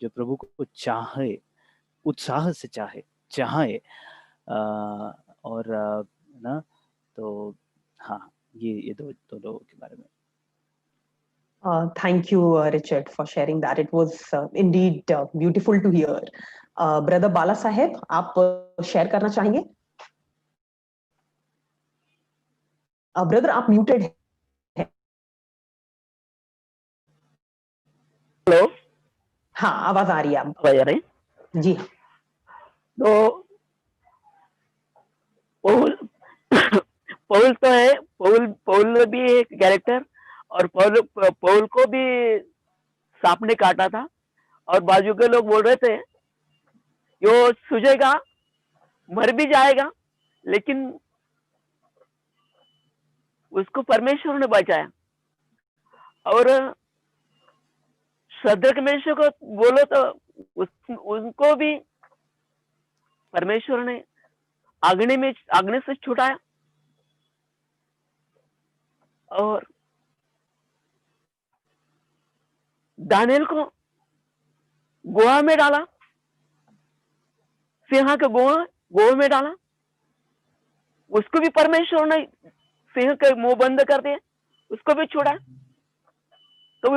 जो प्रभु को चाहे, उत्साह से चाहे और ना। तो हाँ, ये दो लोगों के बारे में। Thank you, Richard, for sharing that. It was indeed beautiful to hear. Brother Bala Saheb, आप शेयर करना चाहेंगे? ब्रदर आप म्यूटेड हैं। हेलो, हाँ आवाज आ रही है। आवाज आ रही है? जी तो पौल तो है, पौल भी एक कैरेक्टर, और पौल को भी सांप ने काटा था, और बाजू के लोग बोल रहे थे यो सूझेगा, मर भी जाएगा, लेकिन उसको परमेश्वर ने बचाया। और शद्रक मेशक को बोलो तो उनको भी परमेश्वर ने अग्नि से छुटाया, और दानियल को गुहा में डाला, सिंह के गुहा में डाला, उसको भी परमेश्वर ने सिंह के मुंह बंद कर दिए, उसको भी छोड़ा। तो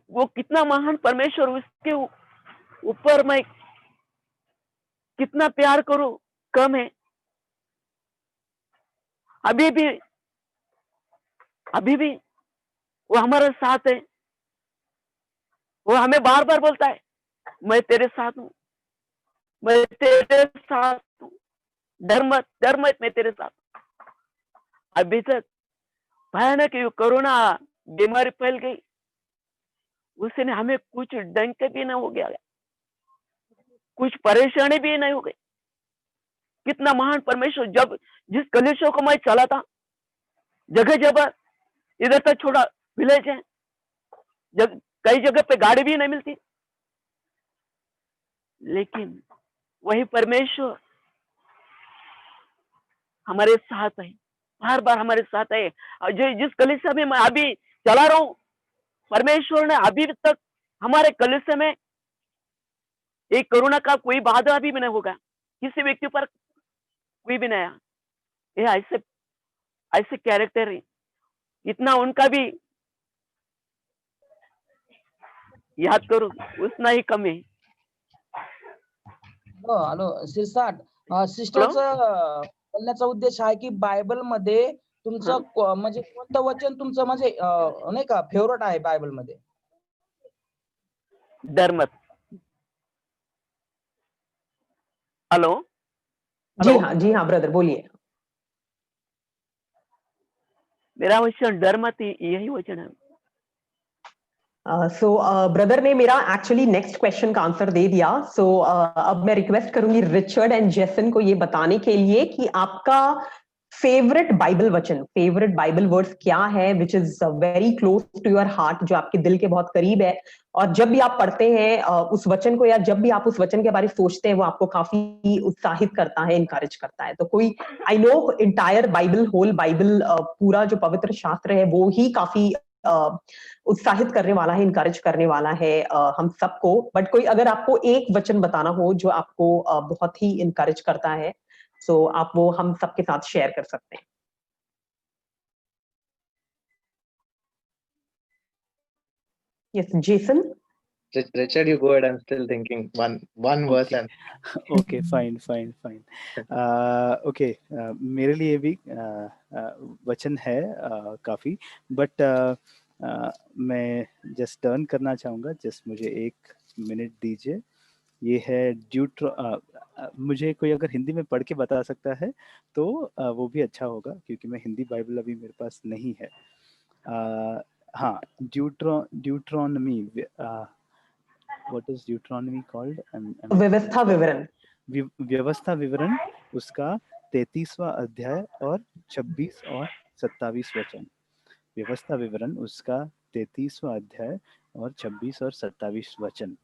वो कितना महान परमेश्वर, उसके ऊपर मैं कितना प्यार करूं कम है। अभी भी वो हमारे साथ है। वो हमें बार बार बोलता है, मैं तेरे साथ हूं, मैं तेरे साथ हूं, डर मत मैं तेरे साथ। अभी तक भयानक ये कोरोना बीमारी फैल गई, उसने हमें कुछ डंक भी ना हो गया, कुछ परेशानी भी नहीं हो गई। कितना महान परमेश्वर, जब जिस कलीसिया को मैं चला था, जगह जगह इधर तक छोड़ा विलेज है, जब कई जगह पे गाड़ी भी नहीं मिलती, लेकिन वही परमेश्वर हमारे साथ है, हर बार हमारे साथ है। और जो जिस कलीसिया में मैं अभी चला रहा हूँ, परमेश्वर ने अभी तक हमारे कलीसिया में एक कोरोना का कोई बाधा भी नहीं होगा, किसी व्यक्ति पर कोई भी नहीं आया। ये ऐसे ऐसे कैरेक्टर है, इतना उनका भी याद करो उतना ही कम है। हॅलो शिरसाट, हॅलो, सिस्टरचं बोलण्याचा उद्देश आहे की बायबल मध्ये तुमचं म्हणजे कोणतं वचन तुमचं म्हणजे नाही का फेवरेट आहे बायबल मध्ये? धर्म। हेलो जी हाँ ब्रदर बोलिए। मेरा वचन धर्म यही वचन है। सो ब्रदर ने मेरा एक्चुअली नेक्स्ट क्वेश्चन का आंसर दे दिया। सो अब मैं रिक्वेस्ट करूंगी रिचर्ड एंड जेसन को ये बताने के लिए कि आपका फेवरेट बाइबल वचन, फेवरेट बाइबल वर्ड्स क्या है which is very close to your heart, जो आपके दिल के बहुत करीब है, और जब भी आप पढ़ते हैं उस वचन को, या जब भी आप उस वचन के बारे में सोचते हैं, वो आपको काफी उत्साहित करता है, इनकरेज करता है। तो कोई, I know entire Bible, whole Bible, पूरा जो पवित्र शास्त्र है वो ही काफी उत्साहित करने वाला है, इनकरेज करने वाला है हम सबको। बट कोई अगर आपको एक वचन बताना हो जो आपको बहुत ही इनकरेज करता है, सो आप वो हम सबके साथ शेयर कर सकते हैं। Yes Jason. Richard, you go ahead. I'm still thinking one verse Okay. and okay fine fine fine. Okay, मेरे लिए भी वचन है काफ़ी, बट मैं जस्ट टर्न करना चाहूँगा, जस्ट मुझे 1 मिनट दीजिए। ये है मुझे कोई अगर हिंदी में पढ़ के बता सकता है तो वो भी अच्छा होगा, क्योंकि मैं हिंदी बाइबल अभी मेरे पास नहीं है। हाँ, ड्यूट्रोनमी, व्हाट इज ड्यूट्रोनमी कॉल्ड? व्यवस्था विवरण। व्यवस्था विवरण, उसका 33वां अध्याय और 26 और 27 वचन। व्यवस्था विवरण उसका 33वां अध्याय और 26 और 27 वचन।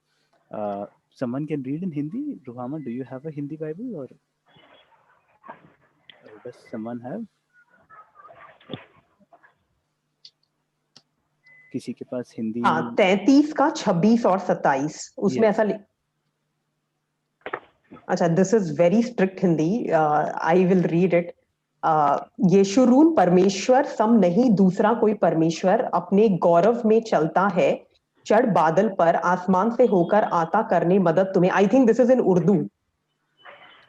Someone can read in Hindi. Ruhama, do you have a Hindi Bible, or does someone have? किसी के पास हिंदी? हाँ, 33 का 26 और 27 उसमें ऐसा अच्छा, this is very strict Hindi, I will read it. Jeshurun परमेश्वर सम नहीं दूसरा कोई परमेश्वर, अपने गौरव में चलता है, चढ़ बादल पर आसमान से होकर आता करने मदद तुम्हें। I think this is in Urdu.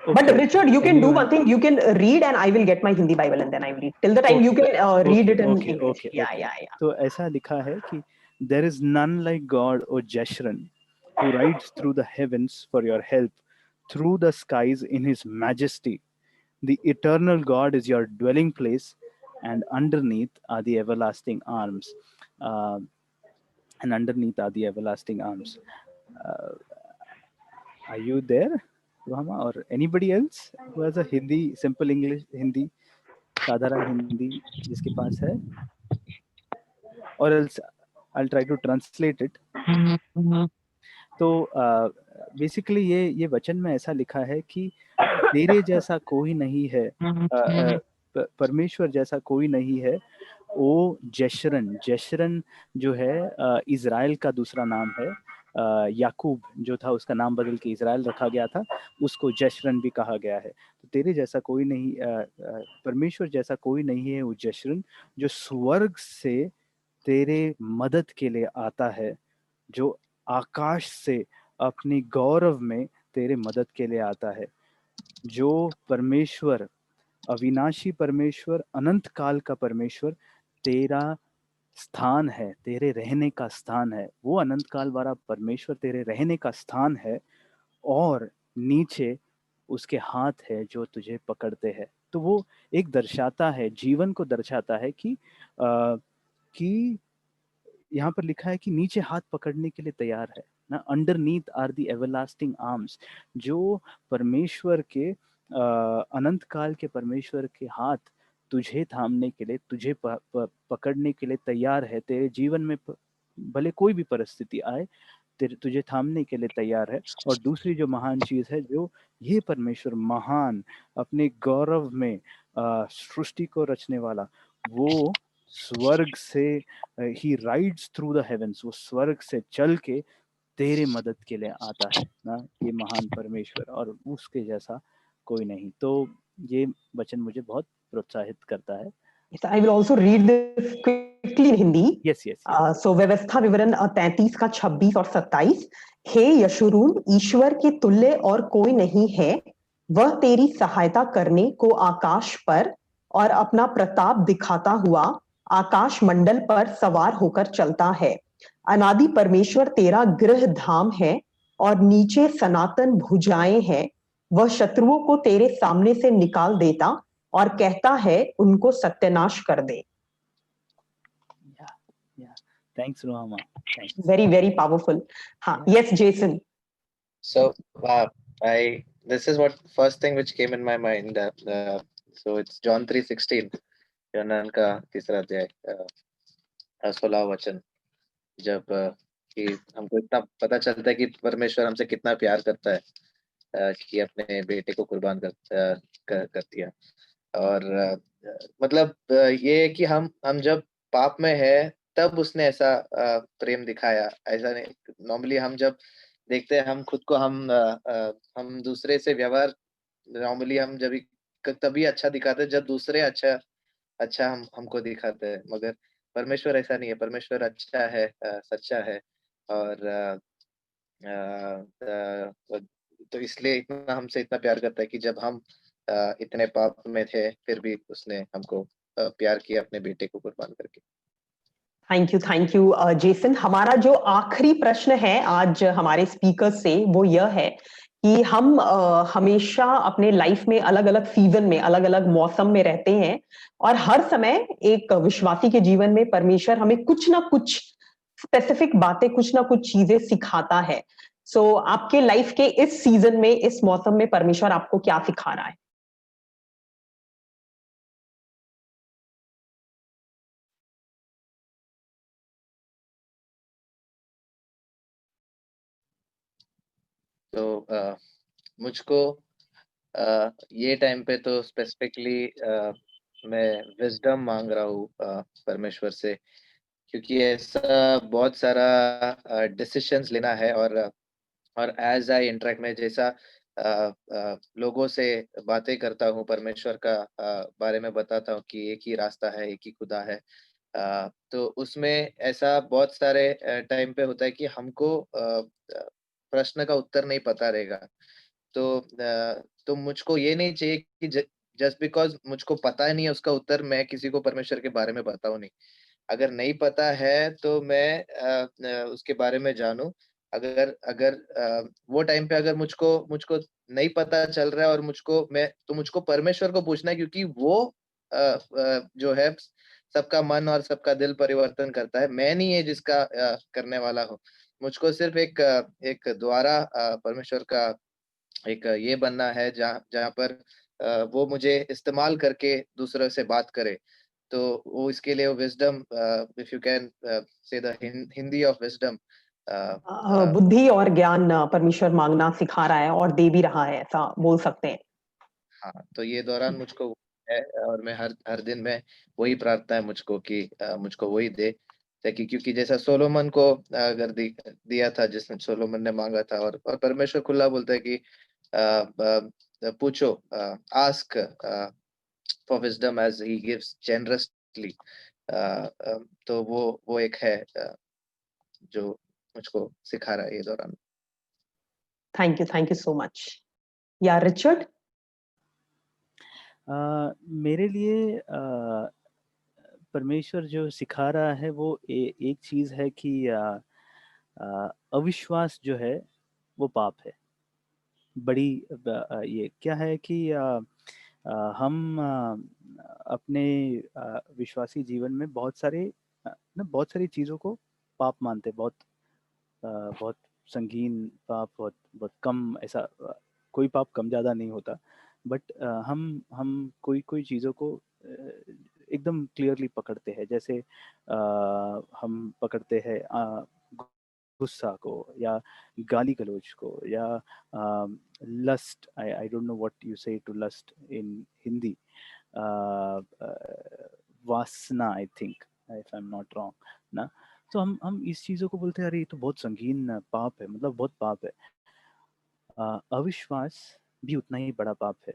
But Richard, you can do one thing. You can read, and I will get my Hindi Bible, and then I will read. Till the time you can read it in English. Yeah. तो ऐसा लिखा है कि there is none like God, O Jeshurun, who rides through the heavens for your help, through the skies in his majesty. The eternal God is your dwelling place, and underneath are the everlasting arms. Are you there, Ruhama, or anybody else who has a Hindi, simple English Hindi, साधारण हिंदी जिसके पास है? Or else I'll try to translate it. तो बेसिकली ये वचन में ऐसा लिखा है कि तेरे जैसा कोई नहीं है, परमेश्वर जैसा कोई नहीं है। ओ जशरन जो है इज़राइल का दूसरा नाम है। याकूब जो था उसका नाम बदल के इज़राइल रखा गया था, उसको जशरन भी कहा गया है। तो तेरे जैसा कोई नहीं, परमेश्वर जैसा कोई नहीं है वो जशरन, जो स्वर्ग से तेरे मदद के लिए आता है, जो आकाश से अपनी गौरव में तेरे मदद के लिए आता है। जो परमेश्वर, अविनाशी परमेश्वर, अनंत काल का परमेश्वर तेरा स्थान है, तेरे रहने का स्थान है, वो अनंत काल वाला परमेश्वर तेरे रहने का स्थान है, और नीचे उसके हाथ है जो तुझे पकड़ते हैं। तो वो एक दर्शाता है, जीवन को दर्शाता है कि यहाँ पर लिखा है कि नीचे हाथ पकड़ने के लिए तैयार है ना, underneath are the everlasting arms, जो परमेश्वर के अनंत काल के परमेश्वर के हाथ तुझे थामने के लिए, तुझे पकड़ने के लिए तैयार है। तेरे जीवन में भले कोई भी परिस्थिति आए, तुझे थामने के लिए तैयार है। और दूसरी जो महान चीज है, जो ये परमेश्वर महान, अपने गौरव में सृष्टि को रचने वाला, वो स्वर्ग से ही राइड्स थ्रू द हेवेंस, वो स्वर्ग से चल के तेरे मदद के लिए आता है ना, ये महान परमेश्वर, और उसके जैसा कोई नहीं। तो ये वचन मुझे बहुत प्रोत्साहित करता है। Yes, I will also read this quickly in Hindi. Yes, yes, yes. So व्यवस्था विवरण 33 का 26 और 27। हे यशूरून, ईश्वर के तुल्य और कोई नहीं है, वह तेरी सहायता करने को आकाश पर और अपना प्रताप दिखाता हुआ आकाश मंडल पर सवार होकर चलता है। अनादि परमेश्वर तेरा गृह धाम है और नीचे सनातन भुजाएं हैं। वह शत्रुओं को तेरे सामने से निकाल देता और कहता है उनको सत्यानाश कर दे। Yeah. Thanks, Rohama. Thanks. Very, very powerful. हाँ, yes, Jason. So, this is what first thing which came in my mind. So it's John 3:16, यूहन्ना का तीसरा अध्याय, 16वां वचन। जब कि हमको इतना पता चलता है कि परमेश्वर हमसे कितना प्यार करता है, कि अपने बेटे को कुर्बान कर दिया। और मतलब ये है कि हम जब पाप में है, तब उसने ऐसा प्रेम दिखाया। ऐसा नहीं, नॉर्मली हम जब देखते हैं हम खुद को, हम दूसरे से व्यवहार, नॉर्मली हम जब तभी अच्छा दिखाते हैं जब दूसरे अच्छा हमको दिखाते हैं। मगर परमेश्वर ऐसा नहीं है। परमेश्वर अच्छा है, सच्चा है, और तो इसलिए इतना हमसे इतना प्यार करता है कि जब हम इतने पाप में थे, फिर भी उसने हमको प्यार किया अपने बेटे को कुर्बान करके। Thank you Jason. हमारा जो आखिरी प्रश्न है आज हमारे स्पीकर से, वो यह है कि हम हमेशा अपने लाइफ में अलग अलग सीजन में, अलग अलग मौसम में रहते हैं, और हर समय एक विश्वासी के जीवन में परमेश्वर हमें कुछ ना कुछ स्पेसिफिक बातें, कुछ ना कुछ चीजें सिखाता है। सो आपके लाइफ के इस सीजन में, इस मौसम में परमेश्वर आपको क्या सिखा रहा है? तो मुझको ये टाइम पे तो स्पेसिफिकली मैं विजडम मांग रहा हूँ परमेश्वर से, क्योंकि ऐसा बहुत सारा डिसीजंस लेना है। और एज आई इंटरेक्ट में, जैसा लोगों से बातें करता हूँ, परमेश्वर का बारे में बताता हूँ कि एक ही रास्ता है, एक ही खुदा है, तो उसमें ऐसा बहुत सारे टाइम पे होता है कि हमको प्रश्न का उत्तर नहीं पता रहेगा। तो मुझको ये नहीं चाहिए कि जस्ट बिकॉज मुझको पता नहीं है उसका उत्तर, मैं किसी को परमेश्वर के बारे में बताऊं नहीं। अगर नहीं पता है तो मैं उसके बारे में जानूं। अगर अगर वो टाइम पे अगर मुझको नहीं पता चल रहा है और मुझको परमेश्वर को पूछना है, क्योंकि वो जो है सबका मन और सबका दिल परिवर्तन करता है। मैं नहीं है जिसका करने वाला हूँ। मुझको सिर्फ एक द्वारा परमेश्वर का एक ये बनना है, जहाँ पर वो मुझे इस्तेमाल करके दूसरों से बात करे। तो वो इसके लिए wisdom, if you can say the Hindi of wisdom, बुद्धि और ज्ञान परमेश्वर मांगना सिखा रहा है और दे भी रहा है, ऐसा बोल सकते हैं। हाँ, तो ये दौरान मुझको है, और मैं हर दिन में वही प्रार्थना है मुझको कि मुझको वही दे, ताकि, क्योंकि जैसा सोलोमन को अगर दिया था, जिसने सोलोमन ने मांगा था, और परमेश्वर खुला बोलता है कि पूछो, ask for wisdom as he gives generously. तो वो एक है जो मुझको सिखा रहा है ये दौरान। Thank you so much. या रिचर्ड? मेरे लिए परमेश्वर जो सिखा रहा है वो एक चीज है कि अविश्वास जो है वो पाप है। बड़ी ये क्या है कि हम अपने विश्वासी जीवन में बहुत सारी चीज़ों को पाप मानते, बहुत संगीन पाप, बहुत कम, ऐसा कोई पाप कम ज़्यादा नहीं होता, बट हम कोई चीज़ों को एकदम क्लियरली पकड़ते हैं। जैसे हम पकड़ते हैं गुस्सा को, या गाली गलौज को, या lust, I don't know what you say to lust in Hindi, वासना, I think, if I am not wrong ना। तो हम इस चीज़ों को बोलते हैं, अरे ये तो बहुत संगीन पाप है, मतलब बहुत पाप है। अविश्वास भी उतना ही बड़ा पाप है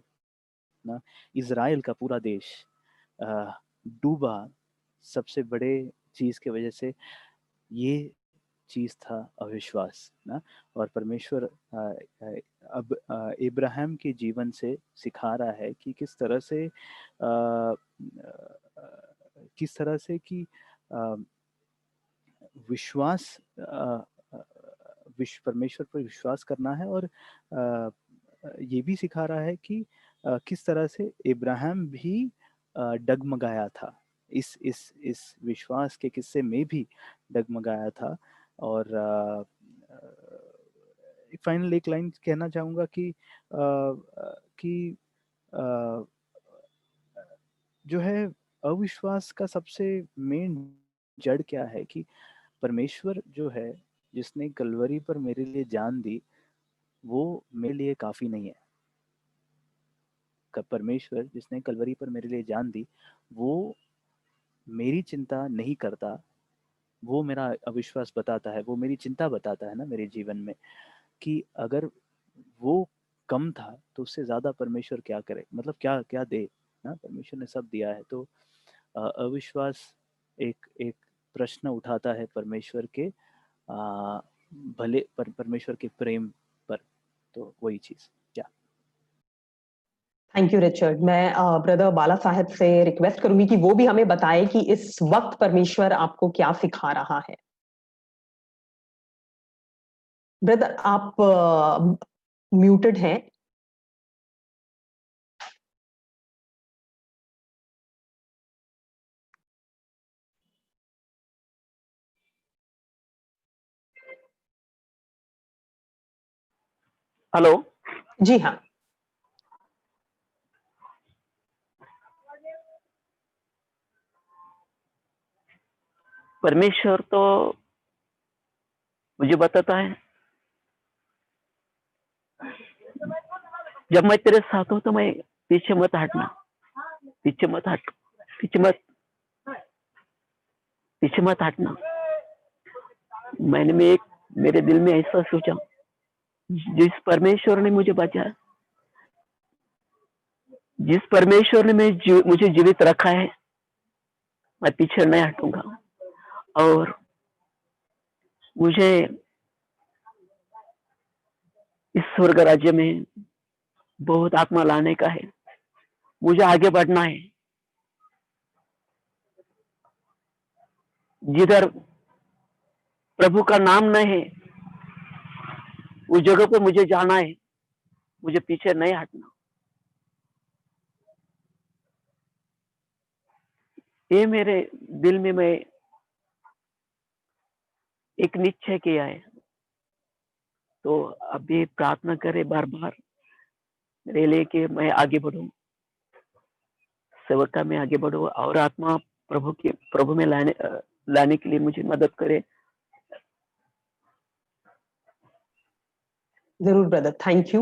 ना। इज़राइल का पूरा देश डूबा सबसे बड़े चीज़ के वजह से, ये चीज़ था अविश्वास ना। और परमेश्वर अब इब्राहिम के जीवन से सिखा रहा है कि किस तरह से कि विश्वास, परमेश्वर पर विश्वास करना है। और ये भी सिखा रहा है कि किस तरह से इब्राहिम भी डगमगाया था, इस विश्वास के किस्से में भी डगमगाया था। और फाइनल एक लाइन कहना चाहूँगा कि जो है अविश्वास का सबसे मेन जड़ क्या है, कि परमेश्वर जो है, जिसने कलवरी पर मेरे लिए जान दी, वो मेरे लिए काफ़ी नहीं है। परमेश्वर जिसने कलवरी पर मेरे लिए जान दी, वो मेरी चिंता नहीं करता, वो मेरा अविश्वास बताता है, वो मेरी चिंता बताता है ना मेरे जीवन में, कि अगर वो कम था तो उससे ज़्यादा परमेश्वर क्या करे, मतलब क्या क्या दे ना। परमेश्वर ने सब दिया है। तो अविश्वास एक प्रश्न उठाता है परमेश्वर के भले परमेश्वर के प्रेम पर। तो वही चीज़। क्या थैंक यू रिचर्ड। मैं ब्रदर बाला साहेब से रिक्वेस्ट करूंगी कि वो भी हमें बताएं कि इस वक्त परमेश्वर आपको क्या सिखा रहा है। ब्रदर आप म्यूटेड हैं। हेलो। जी हाँ। परमेश्वर तो मुझे बताता है, जब मैं तेरे साथ हूं तो मैं पीछे मत हटना, पीछे मत हट, पीछे मत हटना। मेरे दिल में ऐसा सोचा, जिस परमेश्वर ने मुझे बचाया, जिस परमेश्वर ने मुझे जीवित रखा है, मैं पीछे नहीं हटूंगा। और मुझे इस स्वर्ग राज्य में बहुत आत्मा लाने का है, मुझे आगे बढ़ना है। जिधर प्रभु का नाम नहीं है, उस जगह पर मुझे जाना है, मुझे पीछे नहीं हटना। ये मेरे दिल में मैं एक निश्चय किया है। तो अभी प्रार्थना करे बार बार मेरे लिए कि मैं आगे बढ़ूं, सेवका में आगे बढ़ूं, और आत्मा प्रभु में लाने के लिए मुझे मदद करे। जरूर ब्रदर, थैंक यू।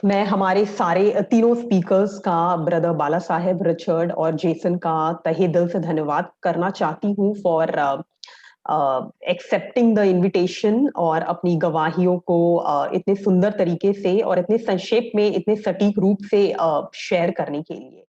मैं हमारे सारे तीनों स्पीकर्स का, ब्रदर बाला साहेब, रिचर्ड और जेसन का तहे दिल से धन्यवाद करना चाहती हूँ फॉर एक्सेप्टिंग द इनविटेशन और अपनी गवाहियों को इतने सुंदर तरीके से और इतने संक्षेप में, इतने सटीक रूप से शेयर करने के लिए।